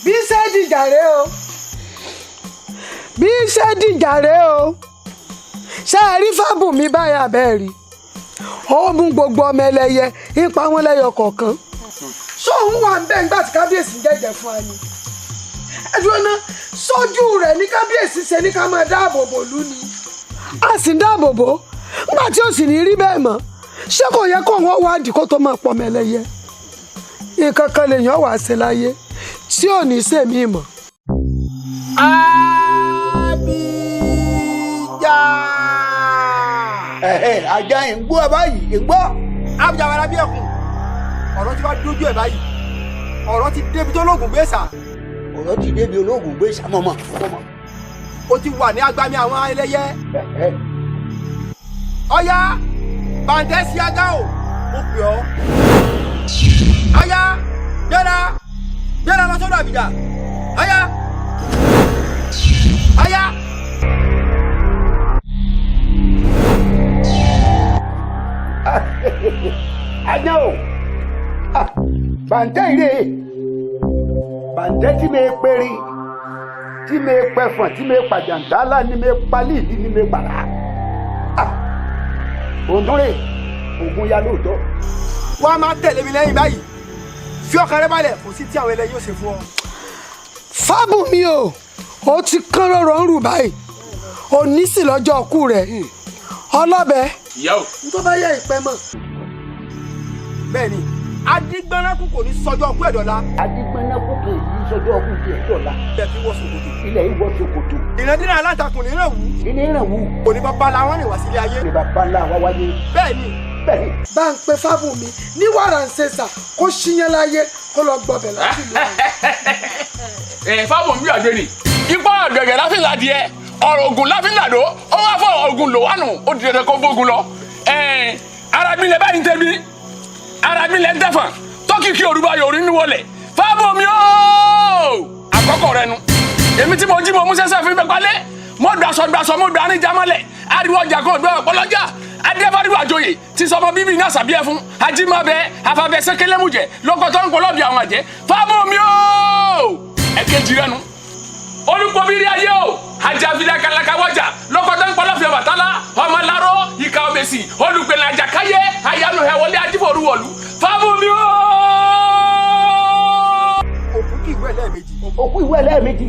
bí iṣẹ́ dìjà rèé o bí iṣẹ́ dìjà rèé o ṣé ẹ rí Fábùnmi báyà bẹ́ẹ̀ rí ó mú gbogbo ọmọ ẹlẹ́yẹ ipa wọn lẹ́yọ kọ̀ọ̀kan sóun wà ń bẹ́ ńgbà tí kábíyèsí jẹ́jẹ́ fún wa ni ẹ̀dùn ọ̀nà sójú rẹ̀ ní kábíyèsí ṣe ní ká máa dáàbò bò lú ni a sì ń dáàbò bò ńgbà tí ó sì ní rí bẹ́ẹ̀ mọ́ ṣé kò yẹ kó wọ́n wá dì kó tó máa pọ̀ ọmọ ẹlẹ́yẹ nǹkan kan lèèyàn wà ṣe láyé tí ò ní sèmi mọ́. Abija. ajá ẹ̀ ń gbọ́ ẹ báyìí ẹ̀ ń gbọ́. Abija wàrà bí ẹkùn ọ̀rọ̀ ti wá dójú ẹ̀ báyìí ọ̀rọ̀ ti débi tó lóògùn gbé sà. ọ̀rọ̀ ti débi olóògùn gbé sà mọ́mọ́. ó ti wà ní agbami àwọn ẹlẹ́yẹ. ọ̀yá bàǹtẹ́ sí ajá o ó pè ọ́. ọ̀yá gbéra lọ sọ́dọ̀ Abija. ọ̀yá. ajá o bàǹtẹ́ ìrè bàǹtẹ́ tí mi péré tí mi pẹ̀fọ̀n tí mi pàjàǹtálà ní mi palí ìdí ní mi pàrà òǹdúrè ògùn ya lóòótọ́. wọ́n á máa tẹ̀lé mi lẹ́yìn báyìí fi ọkàn rẹ balẹ̀ kò sí tí àwọn ẹlẹ́yìn yóò ṣe fún ọ. Fábùnmi o ó ti kán rọrọ ń rù báyìí òní sì lọ́jọ́ ọkú rẹ̀ ọlọ́bẹ. ìyá o. n tó bá yẹ ìpẹ́ mọ̀. bẹ́ẹ̀ni adigbanaku kò ní sọjọ́ ọkú ẹ̀dọ́lá. adigbanaku kò ní sọjọ́ ọkú ẹ̀dọ́lá. ilẹ̀ fi wọ́ ṣòkòtò. ilẹ̀ yìí wọ́ ṣòkòtò. ìrandínà alátakùn ní ìrànwú. ní ìrànwú. òní bàbá làwọn rìn wá sílé ayé. ní bàbá làwọn wáyé. bẹ́ẹ̀ni. bá ń pe Fábùnmi ní wàrà ń ṣe sà kó ṣíyẹn láyé kó lọ gbọbẹ̀ láti lọ. Fábùnmi àgbèrè ipá àgbẹ̀gẹ̀ láfíńlá díẹ̀ ọ̀rọ̀ ògùn láfíńlàdó ó wá fọ ògùn lò wánu ó di dandan kó gbógun lọ. arabilẹ̀ báyìí ń tẹ́bi arabilẹ̀ ń tẹ̀fọ̀n tọ́kìkì òrùba yòórí ní wọlé Fábùnmi ooo àkọ́kọ́ rẹ nu èmi tí mo jí mo mú sẹ́sẹ́ fi pẹ́pẹ́ lé mo gbàsọ̀ mo gbà ní jamálẹ̀ ariwo ọjà kan ògbẹ́ ọ̀pọ̀lọ́jà adébáríwá àjòyè ti sọmọ bíbí náà sàbíẹ fún ajímọ̀bẹ afabẹsẹ kélémùjẹ lọkọtọ ńkọlọbì àwọn àjẹ Fábùnmi ooo ẹ̀kejì rẹ nu olùkọ́bírí ayé o ajabila kalaka wájà lọ́kọ̀tà ńkọlọ́fẹ́ bàtálá ọmọ aláró ìka ọ̀bẹ̀sì olùgbẹ̀lẹ̀ àjàkáyé ayánu ẹ̀wọlé ajífòrúwọ̀lú Fábùnmi o. òkú kì í wẹ̀ lẹ́ẹ̀mejì. òkú ìwé lẹ́ẹ̀mejì.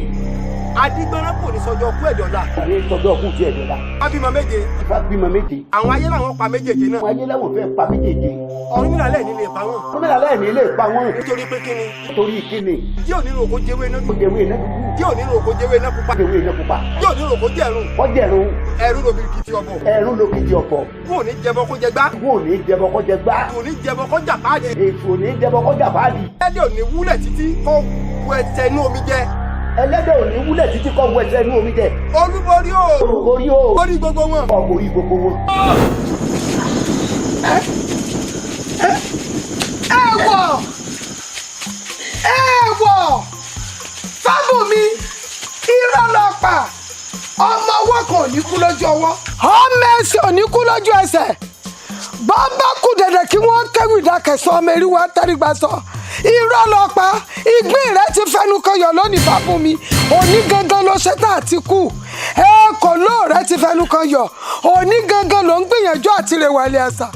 adigbanaku kò ní sọjọ́ ọkú ẹ̀dọ́lá. ní sọjọ́ ọkú ti ẹ̀dọ́lá. wọ́n bímọ méje. wọ́n bímọ méje. àwọn ayé làwọn pa méjèèjì náà. àwọn ayé làwọn fẹ́ pa méjèèjì. Ọ̀rúnmìlà lẹ́ẹ̀ nílé pa wọ́n. Ọ̀rúnmìlà lẹ́ẹ̀ nílé pa wọ́n. nítorí pé kíni. nítorí kíni. díò nínú òkú jẹ́wé iná dúdú. jẹ́wé iná dúdú. díò nínú òkú jẹ́wé iná pupa. jẹ́wé iná pupa. díò nínú òkú jẹ́rùn. wọ́n jẹ̀rùn. ẹ̀rù ló bí kìtì ọ̀bọ. ẹ̀rù ló kìtì ọ̀bọ. wọn ò ní jẹbọ kó jẹ gbá. wọn ò ní jẹbọ kó jẹ gbá. wọn ò ní jẹbọ kó jà páàdì. èso ò ní jẹbọ kó jà páàdì. ẹlẹ́dẹ̀ ò ní wúlẹ̀ títí kó wọ ẹsẹ̀ inú omi jẹ. ẹlẹ́dẹ̀ ò ní wúlẹ̀ títí kó wọ ẹsẹ̀ inú omi jẹ. olúborí o. olúborí o. borí gbogbo wọn. borí gbogbo wọn. ẹ̀wọ̀ Fábùnmi irọ́ ló pa ọmọ ọwọ́ kan ò ní kú lójú ọwọ́ ọmọ ẹsẹ̀ ò ní kú lójú ẹsẹ̀ bọ́ńbà kù dẹ̀dẹ̀ kí wọ́n kẹ́wì dákẹ́sọ ọmọ eriwo tẹ́rígbà sọ irọ́ ló pa ìgbín rẹ ti fẹnu kọyọ lónìí Fábùnmi òní gangan ló ṣe tá àti kú ẹ̀ẹ́kọ̀ lóòrẹ́ ti fẹnu kọyọ òní gangan ló ń gbìyànjú àti rèwàlẹ̀ àṣà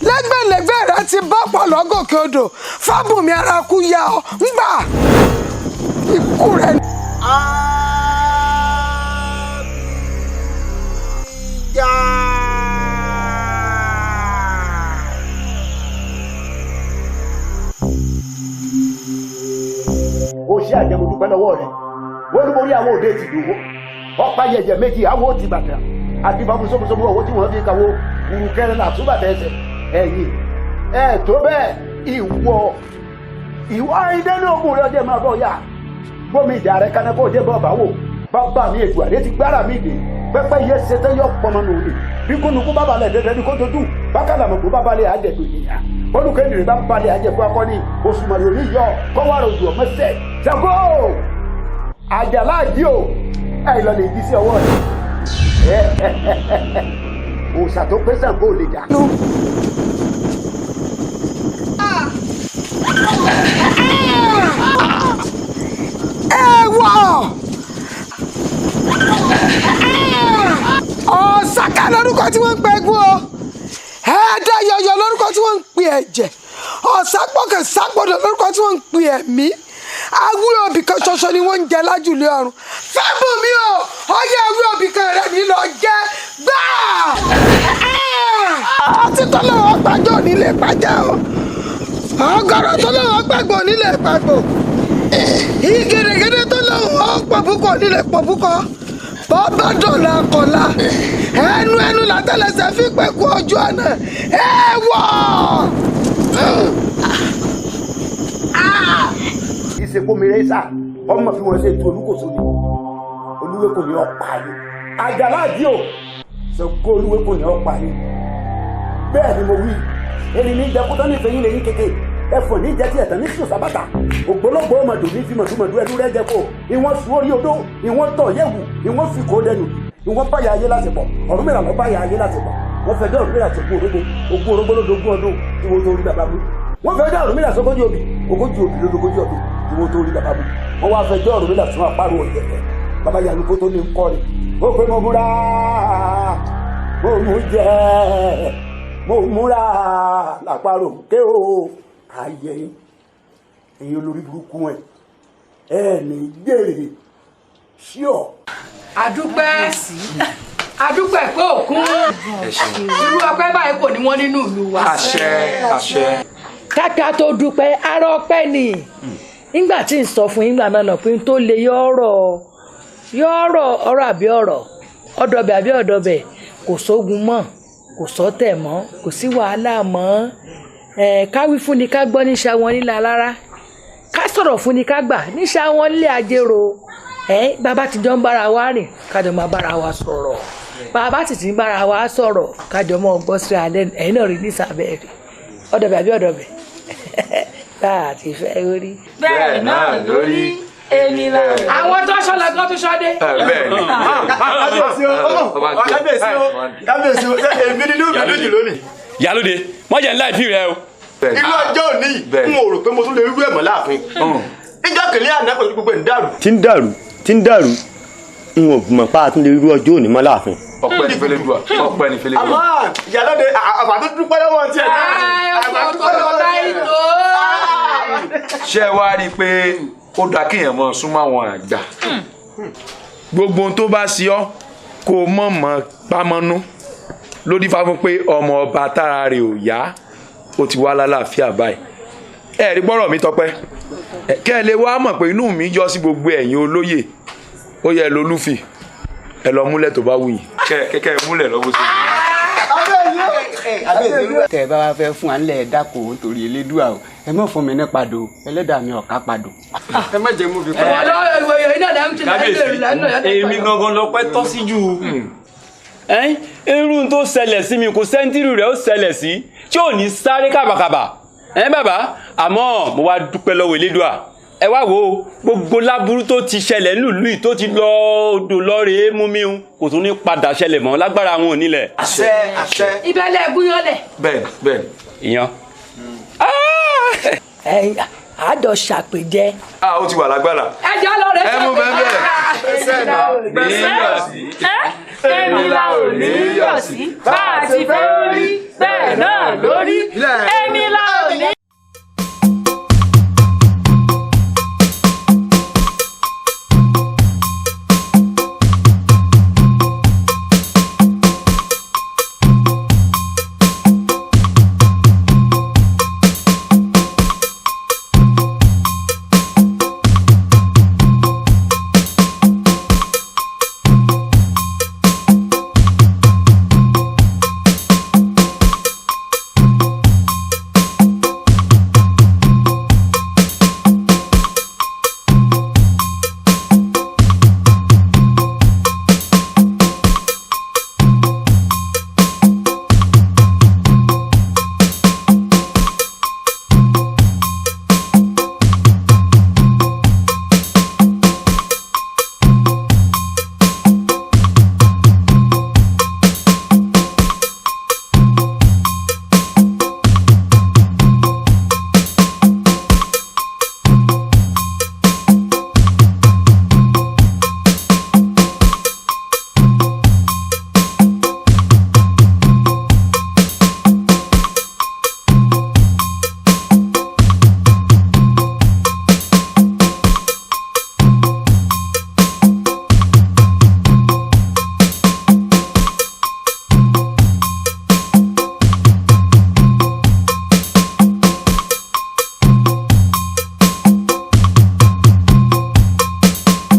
lẹ́gbẹ̀lẹ́gbẹ̀ rẹ ti bọ́ pọ̀ lọ́gòkè odò Fábùnmi ara kú ya ọ ńgbà ikú rẹ. Abija. ó ṣe àjẹmọ́dúpẹ́ lọ́wọ́ rẹ̀ wọ́n ní mo rí àwọn òde ti dùn ọ̀pá yẹ̀yẹ̀ méjì àwọ̀ ti bàtà àti bàbá sọ́mọsọ́mọ owó tí wọ́n fi kàwọ́ kùrù kẹrin là túbàtà ẹsẹ̀ ẹ̀yìn ẹ̀ tó bẹ́ẹ̀ ìwọ ìdẹ́nu ògùn rẹ̀ ọjọ́ máa bọ̀ yá bómi ìdá rẹ̀ kaná kó dé bọ́ báwò bàbá mi ètò àdé ti gbára mi dé pẹ́pẹ́ yẹ ṣetán yọ pọnmọ nù ní bí kúnnukú bá balẹ̀ dẹ́dẹ́ ní kó dojú bákàlà mọ̀kú bá balẹ̀ àjẹ̀dù ìyá olùkẹ́ni rẹ̀ bá balẹ̀ àjẹ̀kú akọni oṣù mọ̀lẹ́ òní yọ kọ́wárò ojú ọmọ sẹ́ ṣàgó àjàlá àdí o ẹ̀ lọ lè di sí ọwọ́ rẹ̀ òòṣà tó pé Ṣàngó lè jà. Ọ̀sàkà lórúkọ tí wọ́n ń pe egun o ẹ̀ẹ́dá yọ̀yọ̀ lórúkọ tí wọ́n ń pe ẹ̀jẹ̀ ọ̀sàpọ̀kẹ̀ sápọ̀dọ̀ lórúkọ tí wọ́n ń pe ẹ̀mí awí òbí kan ṣoṣo ni wọ́n ń jẹ lájúlé ọ̀run fẹ́bù mi o ọyẹ awí òbí kan rẹ̀ mi lọ jẹ́ gbáà ọtí tó lọ́wọ́ gbàjọ́ nílé pàjẹ́ o ọgọ́rọ̀ tó lọ́wọ́ gbàgbọ́ nílé pàgbọ́ ìgèrègèrè tó lọ́wọ́ pọ̀bùkọ̀ nílé pọ̀bùkọ̀ bọ́bá dọ̀là kọ̀la ẹnu látẹlẹsẹ̀ fi pẹ́ kú ojú ọ̀nà ẹ wọ̀. ìsèkú mi rẹ sá ọmọ fi wọn ṣe tu olúkòso ni olúwe kò ní ọ̀pá ni àjàlá àdí o Ṣàngó olúwe kò ní ọ̀pá ni bẹ́ẹ̀ ni mo wí èyí ní jẹ́kútọ́ nífẹ̀ẹ́ yín lẹ́yìn kékeré ẹ̀fọ́ ní jẹ́ tí ẹ̀tàn ní sùn sábàtà ògbólógbòó ọmọdé ní fi mọ̀túmọ̀dú ẹnu rẹ̀ jẹ́ kó ìwọ̀n sùn orí odó ìwọ̀n tọ̀ yẹ̀wù ìwọ̀n fi kó dẹnu ìwọ̀n báyà ayé láti pọ̀ Ọ̀rúnmìlà lọ báyà ayé láti pọ̀ wọ́n fẹ́ dá Ọ̀rúnmìlà tó ogún orógbó lódógún ọdún ìwọ̀n tó rí bàbá mú wọ́n fẹ́ dá Ọ̀rúnmìlà sógójì òbí ogójì òbí lódógójì ọdún ìwọ̀n tó rí bàbá mú wọ́n wá fẹ́ dá Ọ̀rúnmìlà sún àparò ọ̀yẹ̀kẹ̀ bàbá yàrá kó tó ní ń kọ́ ni ó pé mo múra mo mú jẹ mo múra làparò ké o ayé ẹ̀yin olórí burúkú ẹ̀ ní gbèrè ṣíọ. adúpẹ́ pé òkun irú ọpẹ́ báyìí kò ní wọ́n nínú ìlú wa. àṣẹ. káká tó dúpẹ́ ara ọpẹ́ ni nígbà tí n sọ fún yín gbà náà pé n tó lè yọ ọ̀rọ̀ àbí ọ̀rọ̀ ọ̀dọ̀bẹ̀ àbí ọ̀dọ̀bẹ̀ kò sógun mọ́ kò sọ́tẹ̀ mọ́ kò sí wàhálà mọ́ káwí fún ni ká gbọ́ níṣà wọn nílé alára ká sọ̀rọ̀ fún ni ká gbà níṣà wọn nílé ajérò bàbá ti jọ ń bára wa rìn kájọ máa bára wa sọ̀rọ̀ bàbá ti ti ń bára wa sọ̀rọ̀ kájọ máa gbọ́ sí alẹ́ ẹ̀yin náà rí nísàbẹ̀ rí ọ̀dọ̀bẹ̀ àbí ọ̀dọ̀bẹ̀ bá a ti fẹ́ rí. bẹ́ẹ̀ náà lórí èmi náà. àwọn tó ṣọlá kan tó ṣọdé. kábíyèsí o èmi nínú ìgbàlódì lónìí. Ìyálóde wọ́n jẹ́ ńlá ìfín rẹ o. irú ọjọ́ òní n ò rò pé mo tún lè rú ẹ̀mọ́ láàfin. níjọ́ kìnìún àná pẹ̀lú gbogbo ẹ̀ ń dàrú. tí ń dàrú n ò mọ̀ pa àtúndé irú ọjọ́ òní mọ́ láàfin. ọpẹ́ ní fẹlẹ́dùà ọpẹ́ ní fẹlẹ́dùà. àmọ́ Ìyálóde àbàtú dúpẹ́ lọ́wọ́ tiẹ̀ náà. ṣé ẹ wá rí i pé ó dá kéèyàn mọ súnmọ́ àwọn àgbà gbogbo ohun tó bá ṣe ọ́ kó mọ̀ mọ́ pamọ́nú lórí fáfún pé ọmọ ọba tára rẹ̀ ò yá ó ti wá lálàáfíà báyìí ẹ rí gbọ́rọ̀ mi Tọ́pẹ́ kẹ́ ẹ lè wá mọ̀ pé inú mi yọ sí gbogbo ẹ̀yin olóyè ó yẹ lólúfì ẹ lọ múlẹ̀ tó bá wù yín kẹ́kẹ́ múlẹ̀ lọ́wọ́ sí i. tẹ ẹ bá wá fẹ́ fún wa nílẹ̀ dáko nítorí elédùà o ẹ má fún mi ní padò ẹlẹ́dàá mi ọ̀ká padò. ẹ má jẹ́ mú fi padà. èmi gangan lọpẹ́ tọ́ sí jù irú tó ṣẹlẹ̀ sí mi kò sẹ́ńtírì rẹ̀ ó ṣẹlẹ̀ sí tí ò ní sáré kàbàkàbà bàbá àmọ́ mo wá dúpẹ́ lọ́wọ́ elédùà ẹ wá wo gbogbo láburú tó ti ṣẹlẹ̀ nílùú yìí tó ti lọ odò lọ́ọ̀rẹ́ mú mi kò tún ní padà ṣẹlẹ̀ mọ́ lágbára àwọn onílẹ̀. àṣẹ. ìbẹ̀lẹ̀ ẹ̀gúnyọ́lẹ̀. bẹ́ẹ̀. ìyan. àjọ ṣàpèjẹ. ó ti wà lágbára. ẹjọ́ lọ rẹ ẹ mú bẹ́ẹ̀ èmi la ò ní yọ̀ sí bá a ti fẹ́ rí bẹ́ẹ̀ náà lórí